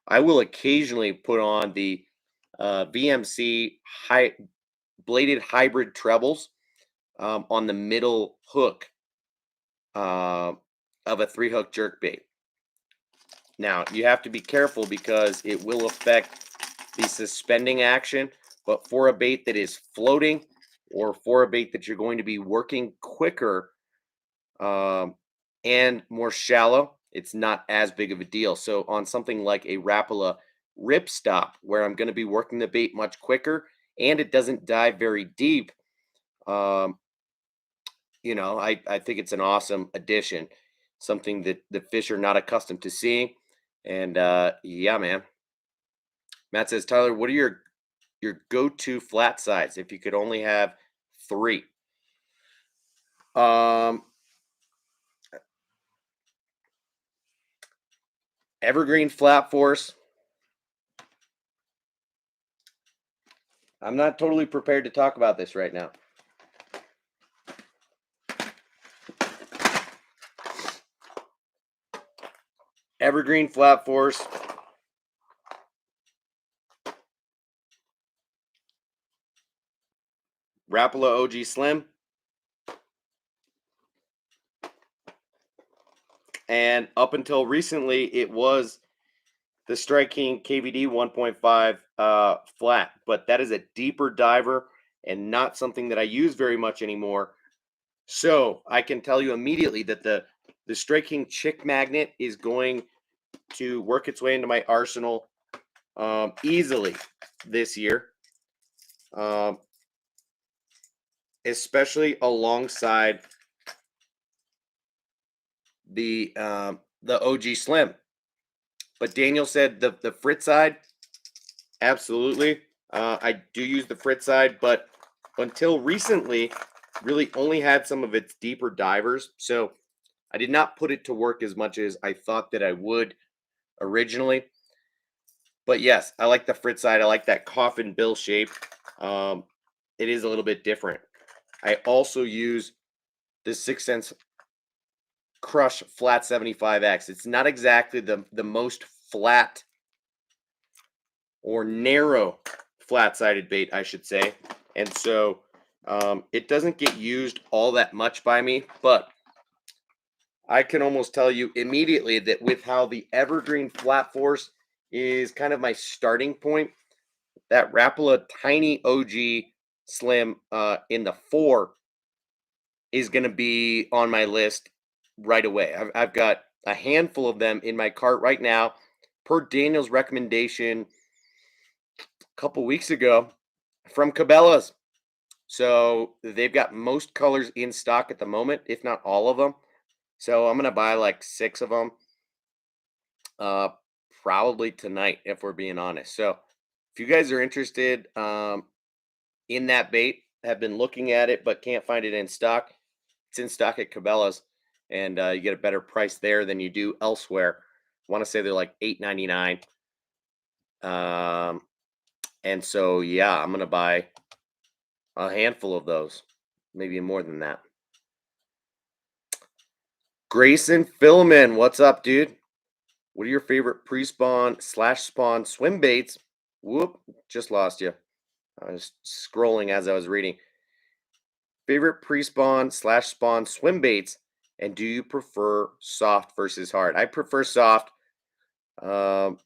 I will occasionally put on the VMC high bladed hybrid trebles on the middle hook uh, of a 3 hook jerk bait. Now, you have to be careful because it will affect the suspending action, but for a bait that is floating or for a bait that you're going to be working quicker um, and more shallow, it's not as big of a deal. So on something like a Rapala ripstop, where I'm going to be working the bait much quicker and it doesn't dive very deep, um, I think it's an awesome addition, something that the fish are not accustomed to seeing. And yeah, man. Matt says, Tyler, what are your go-to flat sides if you could only have three? Um, Evergreen Flat Force. I'm not totally prepared to talk about this right now. Evergreen Flat Force. Rapala OG Slim. And up until recently, it was the Strike King KVD 1.5 flat, but that is a deeper diver and not something that I use very much anymore. So I can tell you immediately that the Strike King Chick Magnet is going to work its way into my arsenal easily this year, um, especially alongside the OG Slim. But Daniel said the Fritz side, absolutely. I do use the Fritz side, but until recently, really only had some of its deeper divers. So I did not put it to work as much as I thought that I would originally. But yes, I like the Fritz side. I like that coffin bill shape. Um, it is a little bit different. I also use the 6 Sense Crush Flat 75X. It's not exactly the most flat or narrow flat-sided bait, I should say. And so it doesn't get used all that much by me, but I can almost tell you immediately that with how the Evergreen Flat Force is kind of my starting point, that Rapala Tiny OG Slim in the 4 is going to be on my list right away. I've got a handful of them in my cart right now, per Daniel's recommendation a couple weeks ago from Cabela's. So they've got most colors in stock at the moment, if not all of them. So I'm gonna buy like 6 of them, uh, probably tonight, if we're being honest. So if you guys are interested in that bait, have been looking at it but can't find it in stock, it's in stock at Cabela's, and you get a better price there than you do elsewhere. I want to say they're like $8.99. And so yeah, I'm gonna buy a handful of those, maybe more than that. Grayson Philman, what's up, dude? What are your favorite pre-spawn/spawn swim baits? Whoop, just lost you. I was scrolling as I was reading. Favorite pre-spawn/spawn swim baits, and do you prefer soft versus hard? I prefer soft. Um,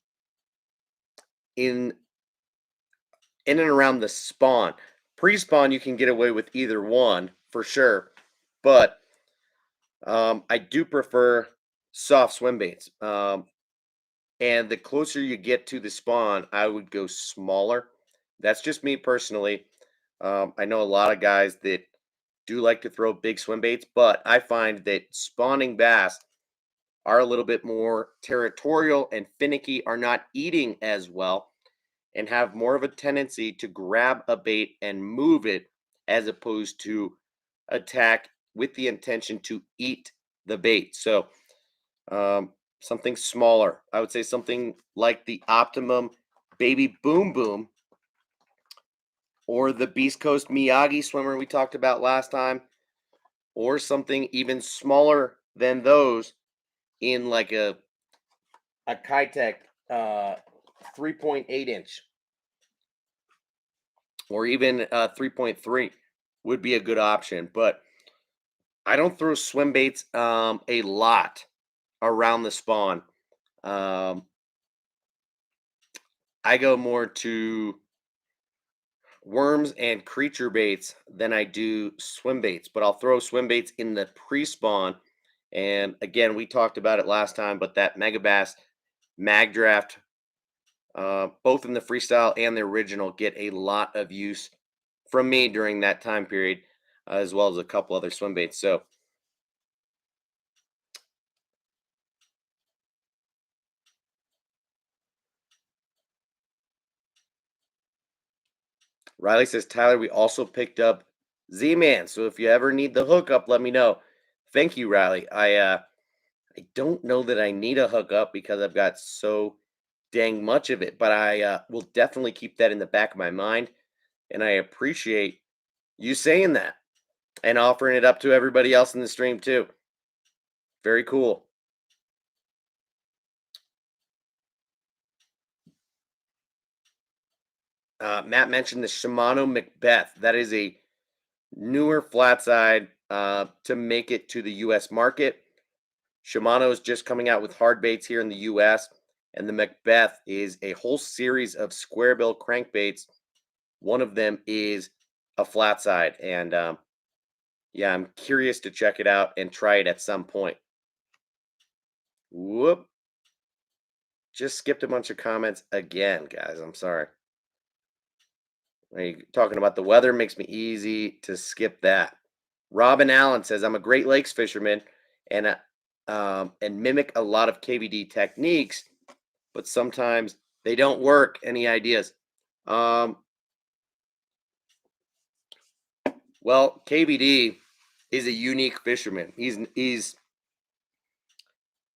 in in and around the spawn. Pre-spawn, you can get away with either one for sure, but I do prefer soft swim baits. And the closer you get to the spawn, I would go smaller. That's just me personally. I know a lot of guys that do like to throw big swim baits, but I find that spawning bass are a little bit more territorial and finicky, are not eating as well, and have more of a tendency to grab a bait and move it as opposed to attack with the intention to eat the bait. So Something smaller. I would say something like the Optimum Baby Boom Boom or the Beast Coast Miyagi swimmer we talked about last time, or something even smaller than those in like a Kitech 3.8 inch or even 3.3 would be a good option. But I don't throw swim baits a lot around the spawn. Um, I go more to worms and creature baits than I do swim baits, but I'll throw swim baits in the pre-spawn. And again, we talked about it last time, but that Megabass Mag Draft, both in the freestyle and the original, get a lot of use from me during that time period, as well as a couple other swim baits. So Riley says, Tyler, we also picked up Z-Man. So if you ever need the hookup, let me know. Thank you, Riley. I don't know that I need a hookup because I've got so dang much of it, but I will definitely keep that in the back of my mind. And I appreciate you saying that and offering it up to everybody else in the stream too. Very cool. Matt mentioned the Shimano Macbeth. That is a newer flat side to make it to the U.S. market. Shimano is just coming out with hard baits here in the U.S., and the Macbeth is a whole series of square bill crankbaits. One of them is a flat side, and yeah, I'm curious to check it out and try it at some point. Whoop. Just skipped a bunch of comments again, guys. I'm sorry. Talking about the weather makes me easy to skip that. Robin Allen says, I'm a Great Lakes fisherman and mimic a lot of KVD techniques, but sometimes they don't work. Any ideas? Well, KVD is a unique fisherman. He's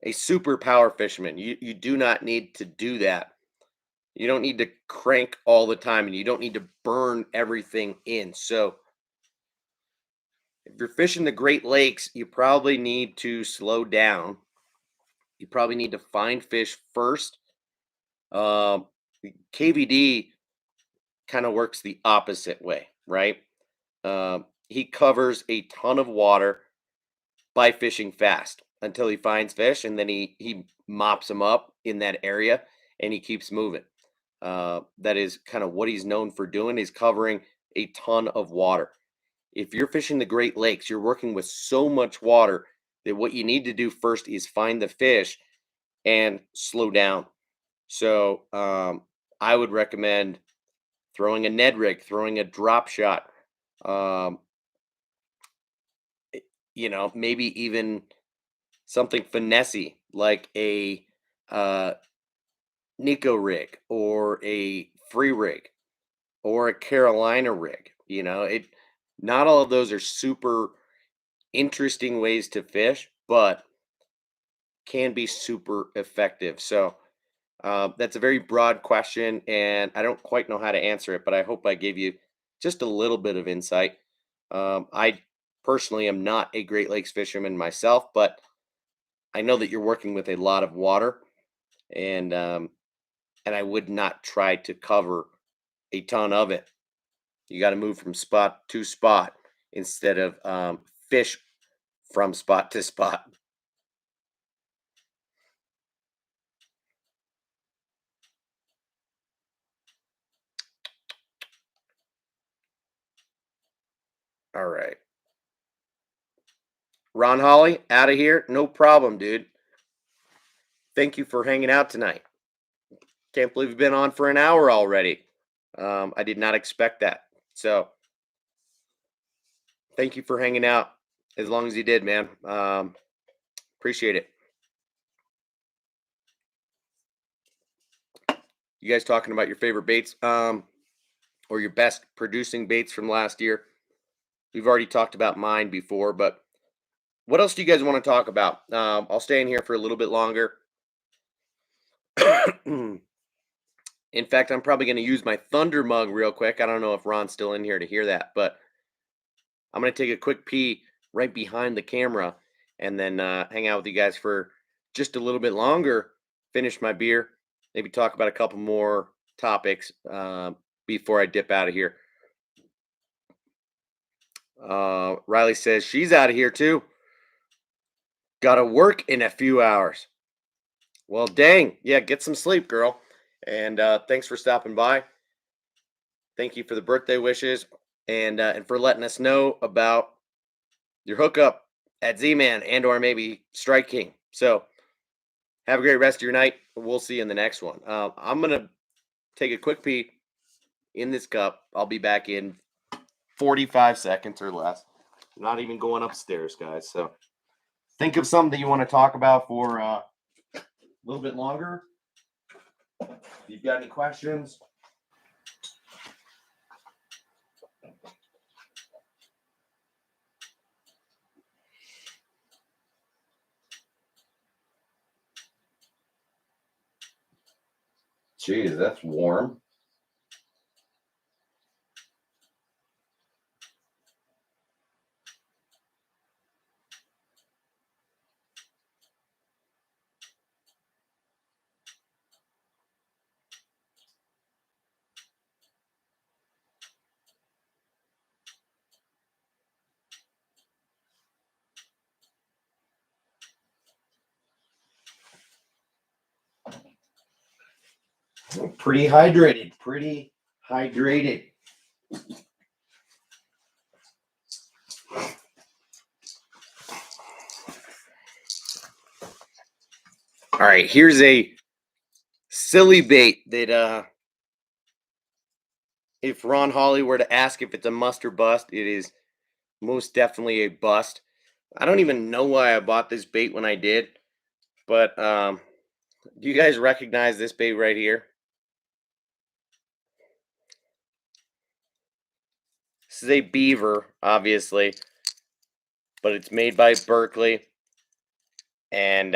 a super power fisherman. You do not need to do that. You don't need to crank all the time, and you don't need to burn everything in. So if you're fishing the Great Lakes, you probably need to slow down. You probably need to find fish first. Um, KVD kind of works the opposite way, right? He covers a ton of water by fishing fast until he finds fish, and then he mops them up in that area, and he keeps moving. That is kind of what he's known for doing, is covering a ton of water. If you're fishing the Great Lakes, you're working with so much water that what you need to do first is find the fish and slow down. So I would recommend throwing a Ned rig, throwing a drop shot, um, maybe even something finessey like a uh, Nico rig or a free rig or a Carolina rig. Not all of those are super interesting ways to fish, but can be super effective. So that's a very broad question, and I don't quite know how to answer it, but I hope I gave you just a little bit of insight. I personally am not a Great Lakes fisherman myself, but I know that you're working with a lot of water, and I would not try to cover a ton of it. You got to move from spot to spot instead of fish from spot to spot. All right. Ron Holly, out of here. No problem, dude. Thank you for hanging out tonight. Can't believe you've been on for an hour already. I did not expect that. So thank you for hanging out as long as you did, man. Appreciate it. You guys talking about your favorite baits or your best producing baits from last year? We've already talked about mine before, but what else do you guys want to talk about? I'll stay in here for a little bit longer. In fact, I'm probably going to use my Thunder mug real quick. I don't know if Ron's still in here to hear that, but I'm going to take a quick pee right behind the camera and then hang out with you guys for just a little bit longer, finish my beer, maybe talk about a couple more topics before I dip out of here. Riley says she's out of here too. Got to work in a few hours. Well, dang. Yeah, get some sleep, girl. And thanks for stopping by. Thank you for the birthday wishes and for letting us know about your hookup at Z-Man and or maybe Strike King. So have a great rest of your night. We'll see you in the next one. I'm going to take a quick pee in this cup. I'll be back in 45 seconds or less. I'm not even going upstairs, guys. So think of something that you want to talk about for a little bit longer. If you've got any questions. Jeez, that's warm. Pretty hydrated. Pretty hydrated. All right, here's a silly bait that if Ron Hawley were to ask if it's a must or bust, it is most definitely a bust. I don't even know why I bought this bait when I did, but do you guys recognize this bait right here? This is a beaver, obviously, but it's made by Berkeley, and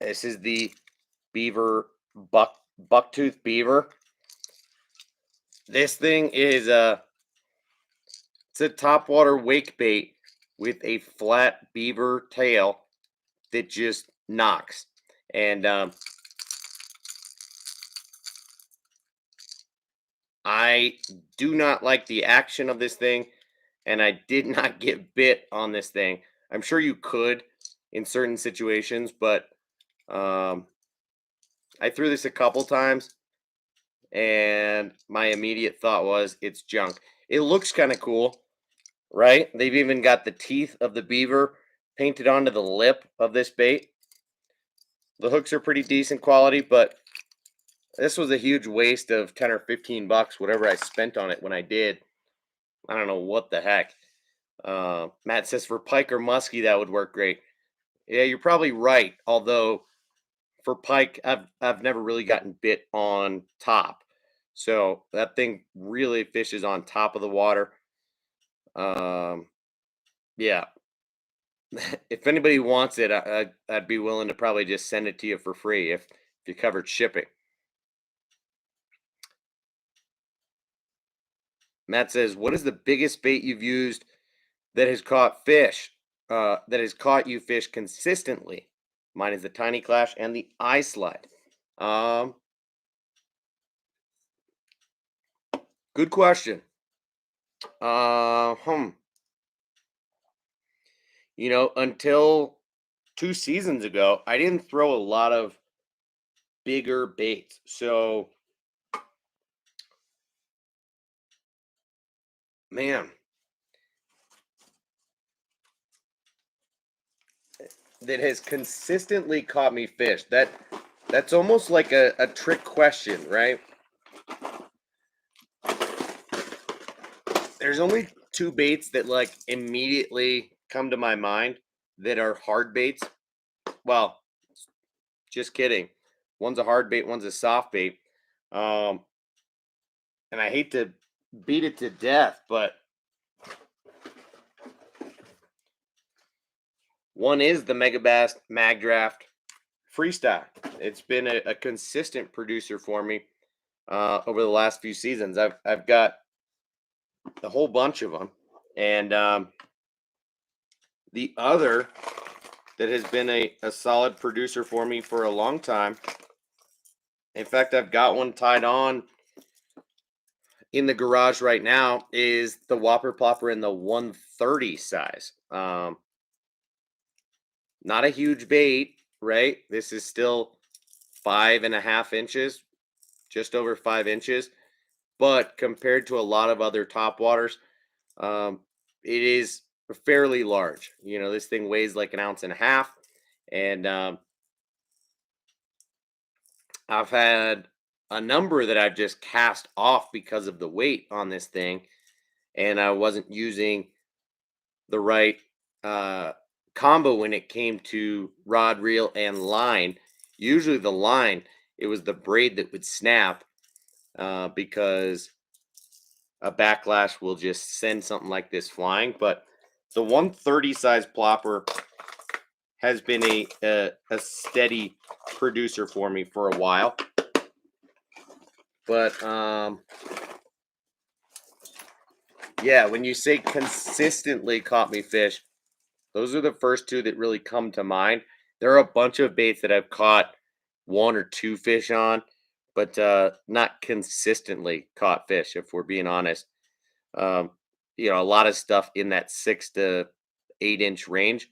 this is the beaver bucktooth beaver. This thing is it's a topwater wake bait with a flat beaver tail that just knocks. And I do not like the action of this thing, and I did not get bit on this thing. I'm sure you could in certain situations, but I threw this a couple times, and my immediate thought was it's junk. It looks kind of cool, right? They've even got the teeth of the beaver painted onto the lip of this bait. The hooks are pretty decent quality, but this was a huge waste of 10 or 15 bucks, whatever I spent on it when I did. I don't know what the heck. Matt says for pike or muskie, that would work great. Yeah, you're probably right. Although for pike, I've never really gotten bit on top. So that thing really fishes on top of the water. Yeah. If anybody wants it, I'd be willing to probably just send it to you for free if you covered shipping. Matt says, "What is the biggest bait you've used that has caught fish? That has caught you fish consistently?" Mine is the tiny clash and the eye slide. Um, Good question. Hmm. You know, until 2 seasons ago, I didn't throw a lot of bigger baits. So, man, that has consistently caught me fish. That's almost like a trick question, right? There's only two baits that like immediately come to my mind that are hard baits. Well, just kidding. One's a hard bait, one's a soft bait. Um, and I hate to beat it to death, but One is the Megabass Mag Draft Freestyle. It's been a consistent producer for me over the last few seasons. I've got a whole bunch of them, and the other that has been a solid producer for me for a long time. In fact, I've got one tied on in the garage right now, is the Whopper Plopper in the 130 size. Not a huge bait, right? This is still 5.5 inches, just over 5 inches. But compared to a lot of other top waters, it is fairly large. You know, this thing weighs like 1.5 ounces, and I've had a number that I've just cast off because of the weight on this thing, and I wasn't using the right combo when it came to rod, reel, and line. Usually, the line, it was the braid that would snap because a backlash will just send something like this flying. But the 130 size plopper has been a steady producer for me for a while. But yeah, when you say consistently caught me fish, those are the first two that really come to mind. There are a bunch of baits that I've caught one or two fish on, but not consistently caught fish, if we're being honest. Um, you know, a lot of stuff in that 6 to 8 inch range,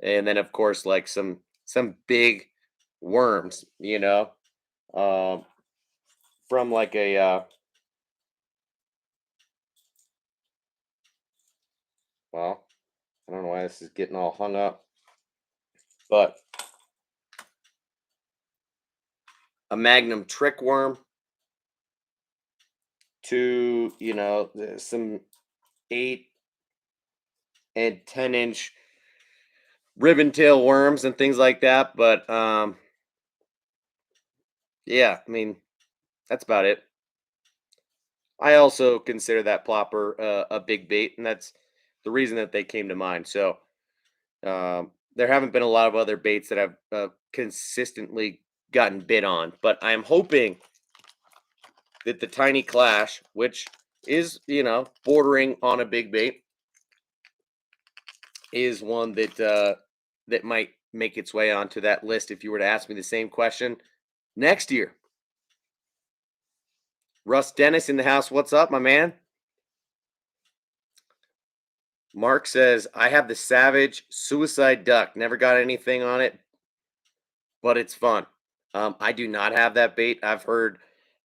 and then of course like some big worms. You know, um, from like a well, I don't know why this is getting all hung up, but a Magnum trick worm to, you know, some 8 and 10 inch ribbon tail worms and things like that. But yeah, I mean, that's about it. I also consider that plopper a big bait, and that's the reason that they came to mind. So there haven't been a lot of other baits that I've consistently gotten bit on, but I'm hoping that the Tiny Clash, which is, you know, bordering on a big bait, is one that that might make its way onto that list if you were to ask me the same question next year. Russ Dennis in the house. What's up, my man? Mark says, I have the Savage Suicide Duck. Never got anything on it, but it's fun. I do not have that bait. I've heard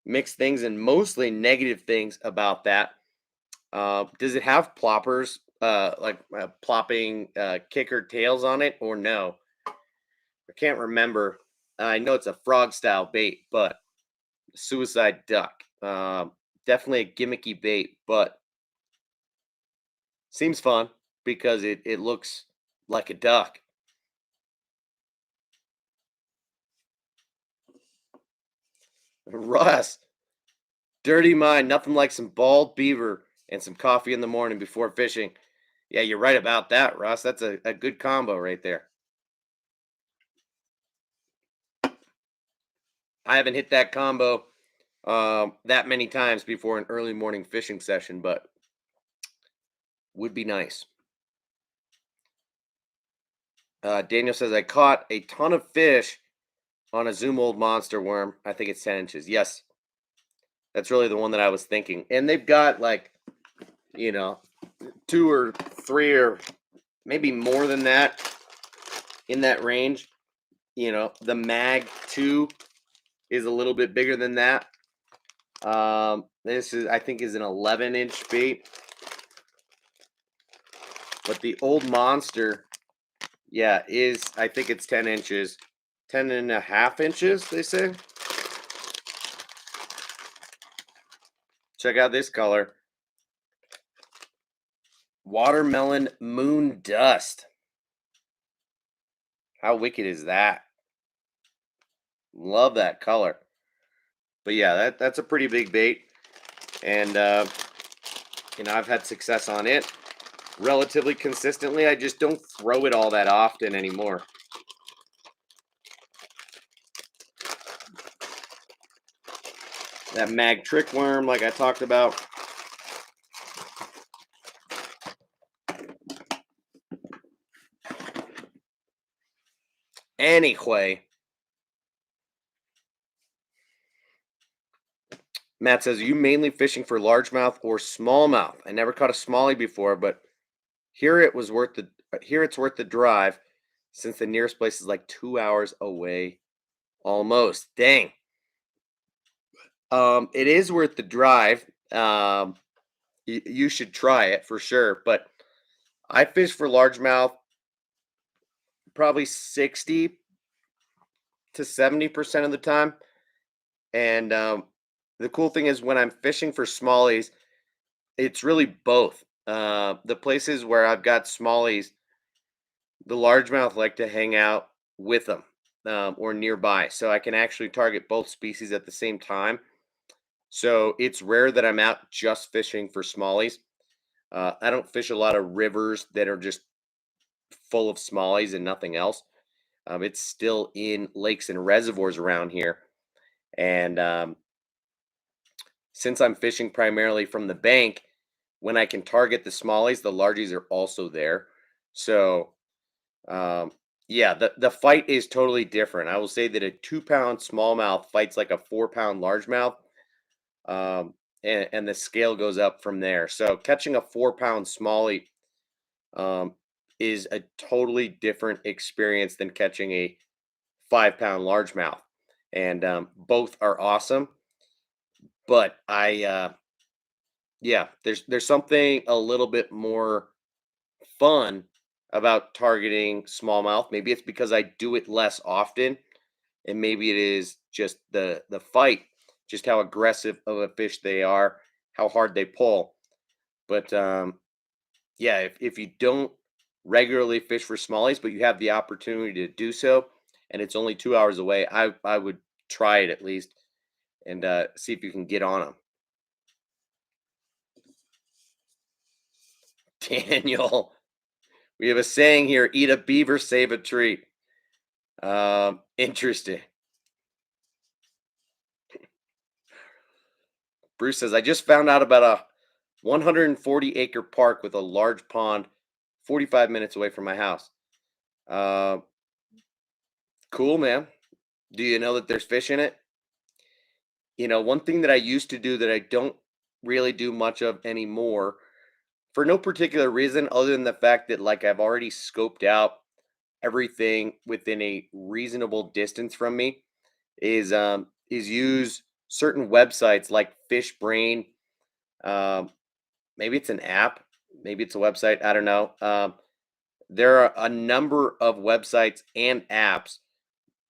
mixed things and mostly negative things about that. Does it have ploppers, like plopping kicker tails on it, or no? I can't remember. I know it's a frog style bait, but Suicide Duck. Definitely a gimmicky bait, but seems fun because it looks like a duck. Russ, dirty mind, nothing like some bald beaver and some coffee in the morning before fishing. Yeah, you're right about that, Russ. That's a good combo right there. I haven't hit that combo that many times before an early morning fishing session, but would be nice. Daniel says, I caught a ton of fish on a Zoom Old Monster worm. I think it's 10 inches. Yes, that's really the one that I was thinking. And they've got like, you know, 2 or 3 or maybe more than that in that range. You know, the Mag 2 is a little bit bigger than that. This is, I think, is an 11-inch bait. But the Old Monster, yeah, is, I think it's 10 inches. 10.5 inches, they say. Check out this color. Watermelon Moon Dust. How wicked is that? Love that color. But yeah, that's a pretty big bait. And, you know, I've had success on it. relatively consistently. I just don't throw it all that often anymore. That mag trick worm, like I talked about. Anyway, Matt says, are you mainly fishing for largemouth or smallmouth? I never caught a smallie before, but here it's worth the drive since the nearest place is like 2 hours away almost. Dang. It is worth the drive. You should try it for sure. But I fish for largemouth probably 60 to 70% of the time. And the cool thing is when I'm fishing for smallies, it's really both. The places where I've got smallies, the largemouth like to hang out with them or nearby. So I can actually target both species at the same time. So it's rare that I'm out just fishing for smallies. I don't fish a lot of rivers that are just full of smallies and nothing else. It's still in lakes and reservoirs around here. And since I'm fishing primarily from the bank, when I can target the smallies, the largies are also there. So, um, yeah, the fight is totally different. I will say that a 2 pound smallmouth fights like a 4 pound largemouth, um, and the scale goes up from there. So, catching a 4 pound smallie um, is a totally different experience than catching a 5 pound largemouth, and both are awesome. But yeah, there's something a little bit more fun about targeting smallmouth. Maybe it's because I do it less often, and maybe it is just the fight, just how aggressive of a fish they are, how hard they pull. But yeah, if you don't regularly fish for smallies, but you have the opportunity to do so, and it's only 2 hours away, I would try it at least and see if you can get on them. Daniel, we have a saying here: "Eat a beaver, save a tree." Interesting. Bruce says, I just found out about a 140-acre park with a large pond 45 minutes away from my house. Uh, cool, man. Do you know that there's fish in it? One thing that I used to do that I don't really do much of anymore for no particular reason other than the fact that like I've already scoped out everything within a reasonable distance from me is use certain websites like Fish Brain. Um, maybe it's an app, maybe it's a website. I don't know. There are a number of websites and apps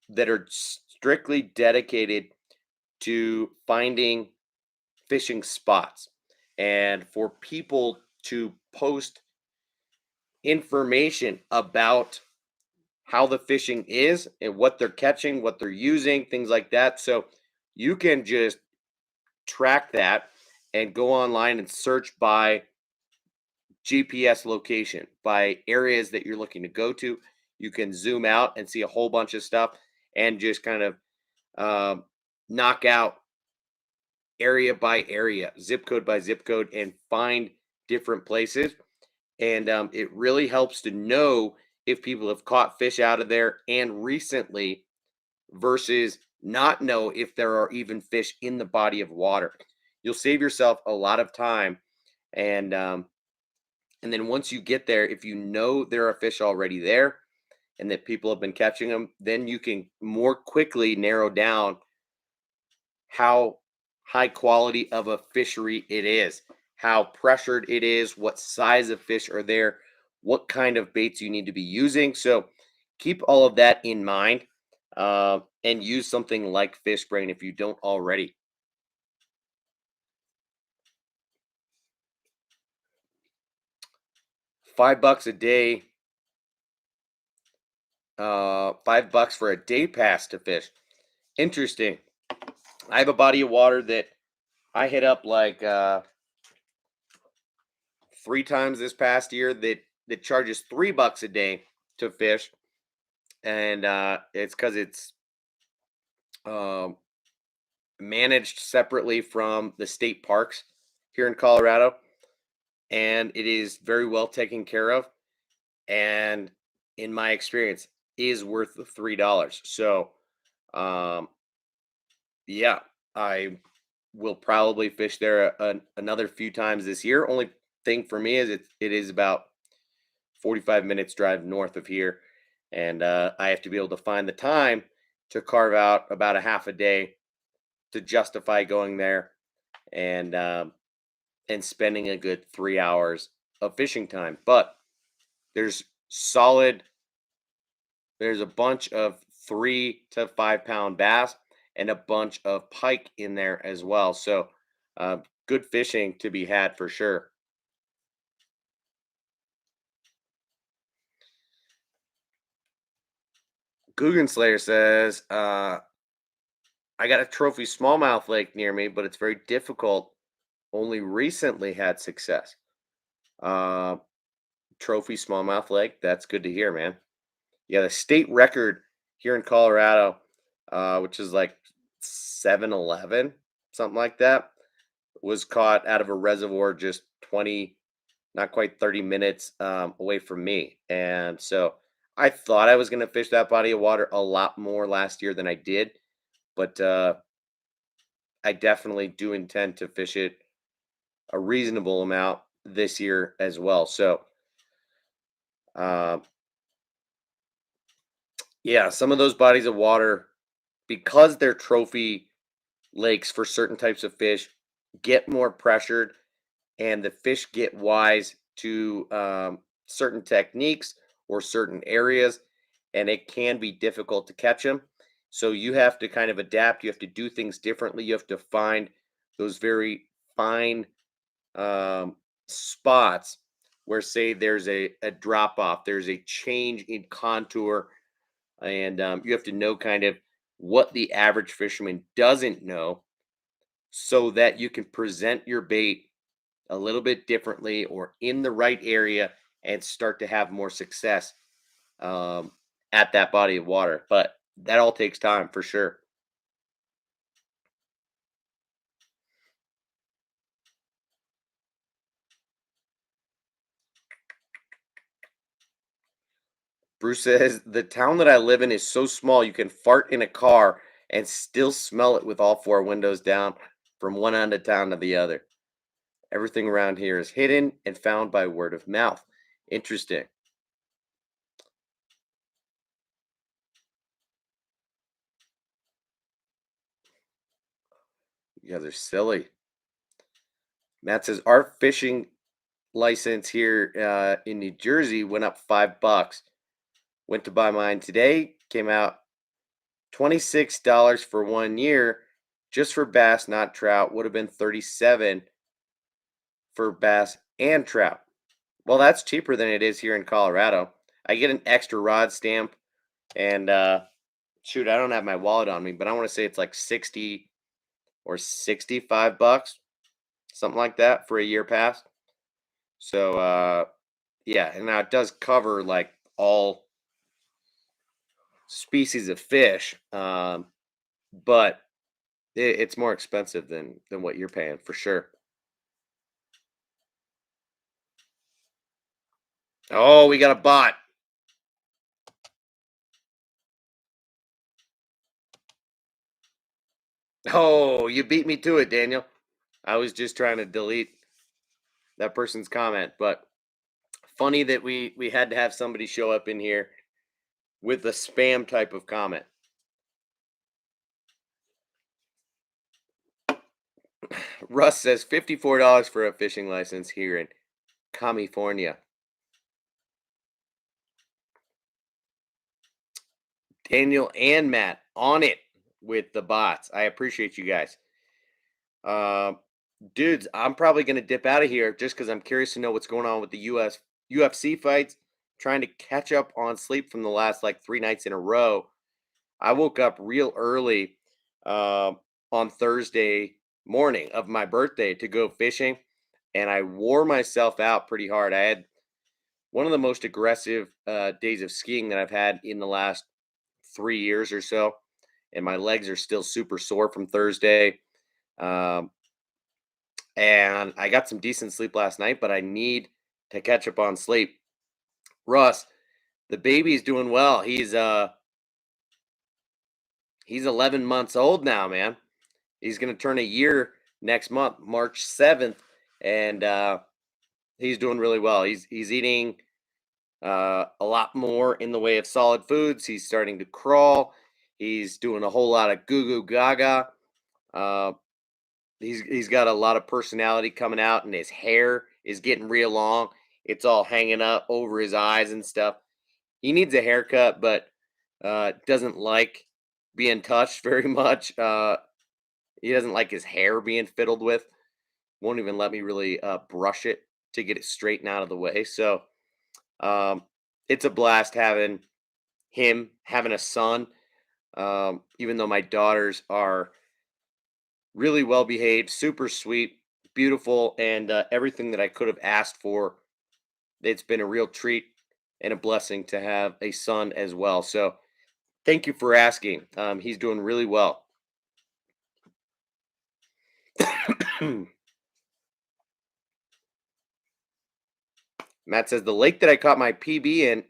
that are strictly dedicated to finding fishing spots and for people to post information about how the fishing is and what they're catching, what they're using, things like that. So you can just track that and go online and search by GPS location, by areas that you're looking to go to. You can zoom out and see a whole bunch of stuff and just kind of um, knock out area by area, zip code by zip code, and find different places. And it really helps to know if people have caught fish out of there and recently versus not know if there are even fish in the body of water. You'll save yourself a lot of time, and then once you get there, if you know there are fish already there and that people have been catching them, then you can more quickly narrow down how high quality of a fishery it is, how pressured it is, what size of fish are there, what kind of baits you need to be using. So keep all of that in mind and use something like Fish Brain if you don't already. $5 a day, $5 for a day pass to fish. Interesting. I have a body of water that I hit up like three times this past year that charges $3 a day to fish, and it's because it's um, managed separately from the state parks here in Colorado, and it is very well taken care of. And in my experience, is worth the $3. So, um, yeah, I will probably fish there another few times this year. Only thing for me is it is about 45 minutes drive north of here, and I have to be able to find the time to carve out about a half a day to justify going there and spending a good 3 hours of fishing time. But there's solid there's a bunch of 3 to 5 pound bass and a bunch of pike in there as well. So, good fishing to be had for sure. Guggen Slayer says, I got a trophy smallmouth lake near me, but it's very difficult. Only recently had success. Uh, Trophy smallmouth lake. That's good to hear, man. Yeah, the state record here in Colorado, which is like 7-11, something like that, was caught out of a reservoir just 20, not quite 30 minutes away from me. And so I thought I was going to fish that body of water a lot more last year than I did, but I definitely do intend to fish it a reasonable amount this year as well. So, uh, yeah, some of those bodies of water, because they're trophy lakes for certain types of fish, get more pressured, and the fish get wise to certain techniques or certain areas, and it can be difficult to catch them. So you have to kind of adapt. You have to do things differently. You have to find those very fine um, spots where, say, there's a drop off, there's a change in contour, and you have to know kind of what the average fisherman doesn't know so that you can present your bait a little bit differently or in the right area and start to have more success um, at that body of water. But that all takes time for sure. Bruce says the town that I live in is so small you can fart in a car and still smell it with all four windows down from one end of town to the other. Everything around here is hidden and found by word of mouth. Interesting. Yeah, they're silly. Matt says our fishing license here in New Jersey went up $5. Went to buy mine today. Came out $26 for 1 year, just for bass, not trout. Would have been 37 for bass and trout. Well, that's cheaper than it is here in Colorado. I get an extra rod stamp, and shoot, I don't have my wallet on me, but I want to say it's like 60 or $65, something like that for a year pass. So yeah, and now it does cover like all species of fish, but it's more expensive than what you're paying for sure. Oh, we got a bot. Oh, you beat me to it, Daniel. I was just trying to delete that person's comment, but funny that we had to have somebody show up in here with a spam type of comment. Russ says $54 for a fishing license here in California. Daniel and Matt on it with the bots. I appreciate you guys. Uh, Dudes, I'm probably going to dip out of here just because I'm curious to know what's going on with the UFC fights. Trying to catch up on sleep from the last like 3 nights in a row. I woke up real early uh, on Thursday morning of my birthday to go fishing. and I wore myself out pretty hard. I had one of the most aggressive days of skiing that I've had in the last 3 years or so, and my legs are still super sore from Thursday. Um, and I got some decent sleep last night, but I need to catch up on sleep. Russ, the baby's doing well. He's 11 months old now, man. He's gonna turn a year next month, March 7th, and he's doing really well. He's eating a lot more in the way of solid foods. He's starting to crawl. He's doing a whole lot of goo goo gaga. Uh, he's got a lot of personality coming out, and his hair is getting real long. It's all hanging up over his eyes and stuff. He needs a haircut, but doesn't like being touched very much. He doesn't like his hair being fiddled with. Won't even let me really brush it to get it straightened out of the way. So um, it's a blast having a son. Even though my daughters are really well behaved, super sweet, beautiful, and everything that I could have asked for. It's been a real treat and a blessing to have a son as well. So thank you for asking. He's doing really well. Matt says the lake that I caught my PB in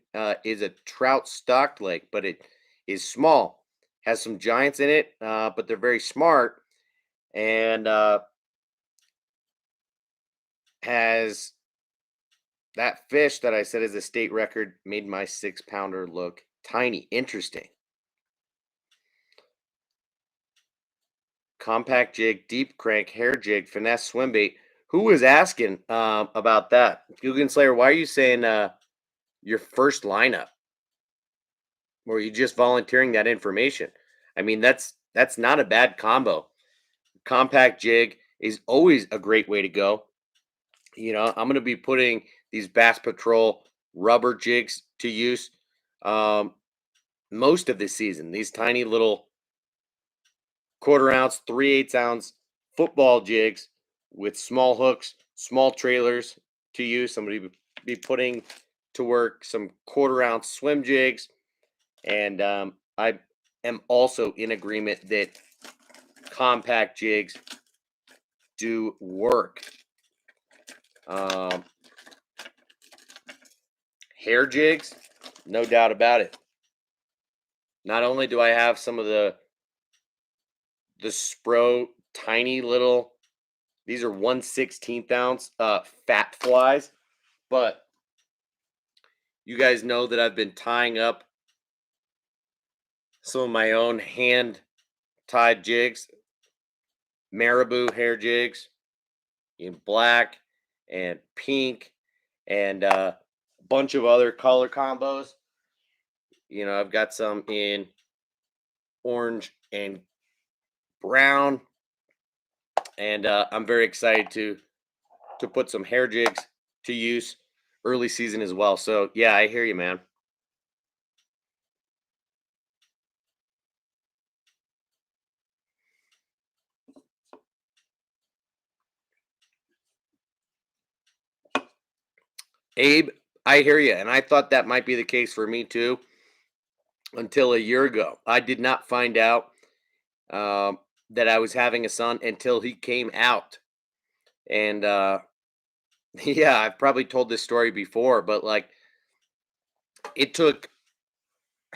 is a trout stocked lake, but it is small. Has some giants in it, but they're very smart and has that fish that I said is a state record made my 6 pounder look tiny. Interesting. Compact jig, deep crank, hair jig, finesse swim bait. Who was asking about that? Guggen Slayer, why are you saying your first lineup? Or are you just volunteering that information? I mean, that's not a bad combo. Compact jig is always a great way to go. I'm going to be putting these Bass Patrol rubber jigs to use um, most of this season. These tiny little quarter ounce, 3/8 ounce football jigs with small hooks, small trailers to use. Somebody be putting to work some quarter ounce swim jigs, and I am also in agreement that compact jigs do work. Um, Hair jigs, no doubt about it. Not only do I have some of the Spro tiny little, these are 1/16 ounce fat flies, but you guys know that I've been tying up some of my own hand tied jigs, marabou hair jigs in black and pink and a bunch of other color combos. I've got some in orange and brown, and I'm very excited to put some hair jigs to use early season as well. So yeah, I hear you, man. Abe, I hear you, and I thought that might be the case for me too until a year ago. I did not find out um, that I was having a son until he came out, and yeah, I've probably told this story before, but like it took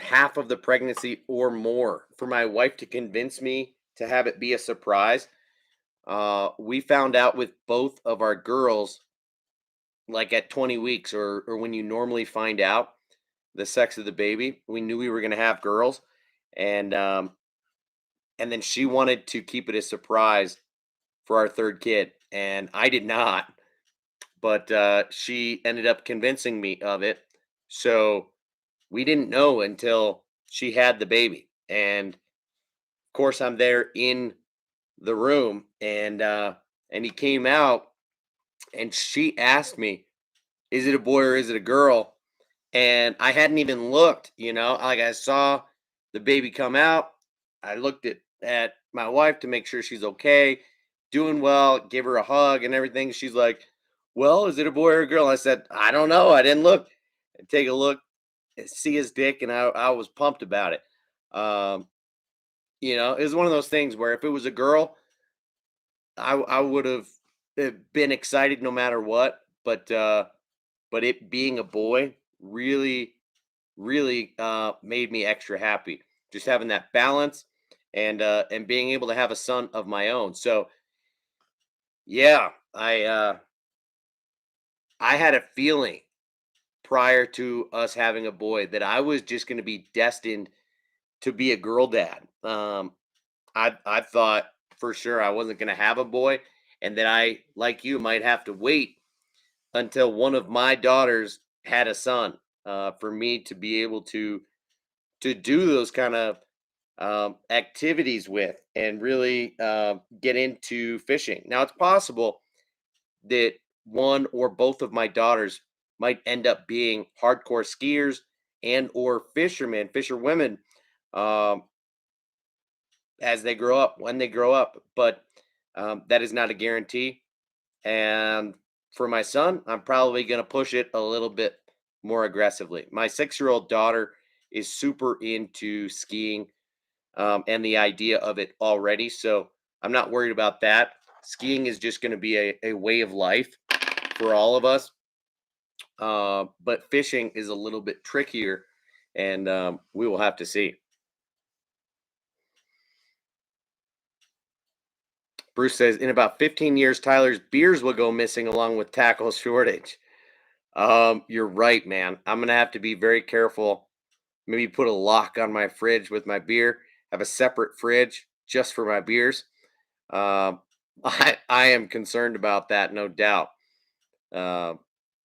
half of the pregnancy or more for my wife to convince me to have it be a surprise. We found out with both of our girls like at 20 weeks or when you normally find out the sex of the baby. We knew we were going to have girls, and and then she wanted to keep it a surprise for our third kid, and I did not. But she ended up convincing me of it. So we didn't know until she had the baby, and of course I'm there in the room, and he came out, and she asked me, "Is it a boy or is it a girl?" And I hadn't even looked, like I saw the baby come out. I looked at my wife to make sure she's okay, doing well, give her a hug and everything. She's like, well, is it a boy or a girl? I said, I don't know. I didn't look. And take a look, and see his dick, and I was pumped about it. Um, it was one of those things where if it was a girl, I would have been excited no matter what. But it being a boy really, really made me extra happy. Just having that balance and being able to have a son of my own. So yeah, I had a feeling prior to us having a boy that I was just going to be destined to be a girl dad. I thought for sure I wasn't going to have a boy, and that I, like you, might have to wait until one of my daughters had a son for me to be able to do those kind of activities with and really get into fishing. Now it's possible that one or both of my daughters might end up being hardcore skiers and or fishermen, fisherwomen, um, as they grow up, when they grow up. But that is not a guarantee. And for my son, I'm probably going to push it a little bit more aggressively. My 6-year-old daughter is super into skiing and the idea of it already. So I'm not worried about that. Skiing is just going to be a way of life for all of us. But fishing is a little bit trickier, and we will have to see. Bruce says, in about 15 years, Tyler's beers will go missing along with tackle shortage. You're right, man. I'm gonna have to be very careful. Maybe put a lock on my fridge with my beer. Have a separate fridge just for my beers. Um, I am concerned about that, no doubt. Uh,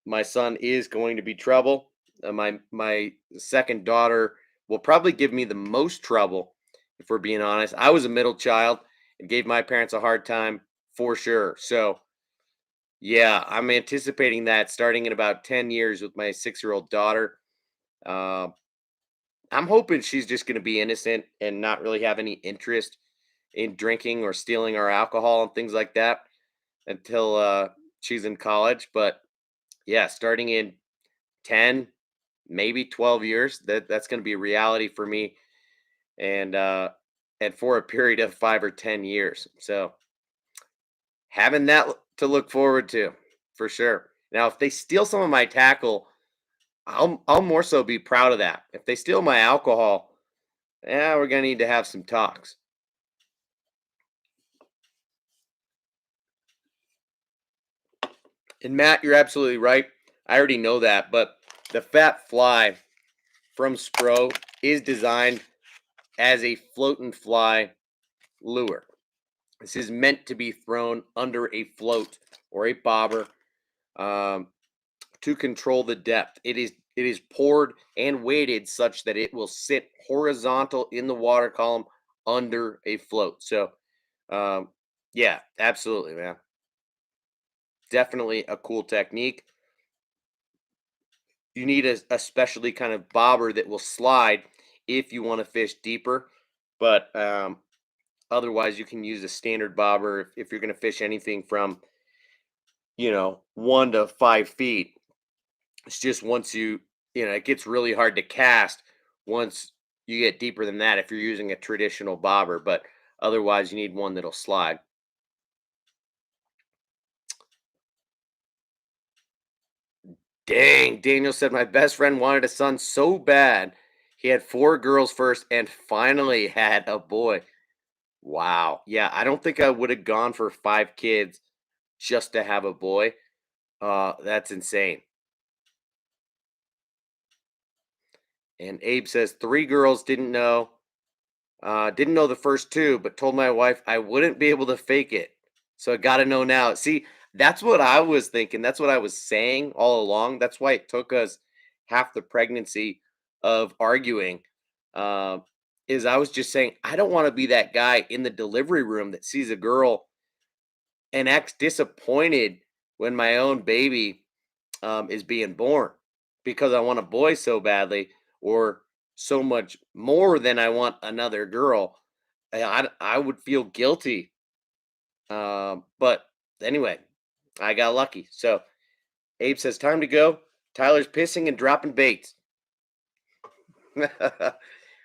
my son is going to be trouble. My second daughter will probably give me the most trouble, if we're being honest. I was a middle child and gave my parents a hard time for sure. So yeah, I'm anticipating that starting in about 10 years with my 6-year-old daughter. Uh, I'm hoping she's just going to be innocent and not really have any interest in drinking or stealing our alcohol and things like that until she's in college. But yeah, starting in 10, maybe 12 years, that's going to be a reality for me, and and for a period of 5 or 10 years. So having that to look forward to for sure. Now, if they steal some of my tackle, I'll more so be proud of that. If they steal my alcohol, yeah, we're gonna need to have some talks. And Matt, you're absolutely right. I already know that, but the fat fly from Spro is designed as a float and fly lure. This is meant to be thrown under a float or a bobber um, to control the depth. It is poured and weighted such that it will sit horizontal in the water column under a float. So, um, yeah, absolutely, man. Definitely a cool technique. You need a specialty kind of bobber that will slide if you want to fish deeper. But otherwise, you can use a standard bobber if you're going to fish anything from 1 to 5 feet. It's just once it gets really hard to cast once you get deeper than that if you're using a traditional bobber. But otherwise, you need one that'll slide. Dang, Daniel said my best friend wanted a son so bad. He had 4 girls first and finally had a boy. Wow. Yeah, I don't think I would have gone for 5 kids just to have a boy. That's insane. And Abe says 3 girls didn't know the first 2, but told my wife I wouldn't be able to fake it. So I got to know now. See, that's what I was thinking. That's what I was saying all along. That's why it took us half the pregnancy of arguing. Um, is I was just saying I don't want to be that guy in the delivery room that sees a girl and acts disappointed when my own baby is being born because I want a boy so badly or so much more than I want another girl. I would feel guilty. But anyway, I got lucky. So Abe says, time to go. Tyler's pissing and dropping baits.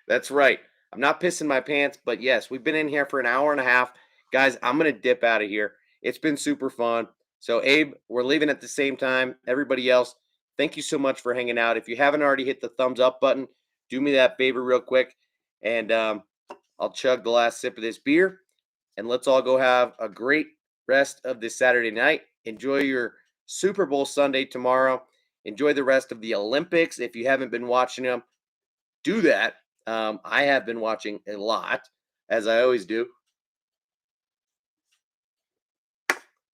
That's right. I'm not pissing my pants, but yes, we've been in here for an hour and a half. Guys, I'm going to dip out of here. It's been super fun. So, Abe, we're leaving at the same time. Everybody else, thank you so much for hanging out. If you haven't already hit the thumbs up button, do me that favor real quick. And I'll chug the last sip of this beer. And let's all go have a great rest of this Saturday night. Enjoy your Super Bowl Sunday tomorrow. Enjoy the rest of the Olympics. If you haven't been watching them, do that. I have been watching a lot, as I always do.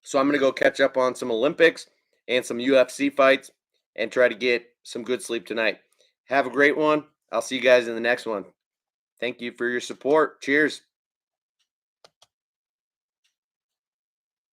So I'm going to go catch up on some Olympics and some UFC fights and try to get some good sleep tonight. Have a great one. I'll see you guys in the next one. Thank you for your support. Cheers.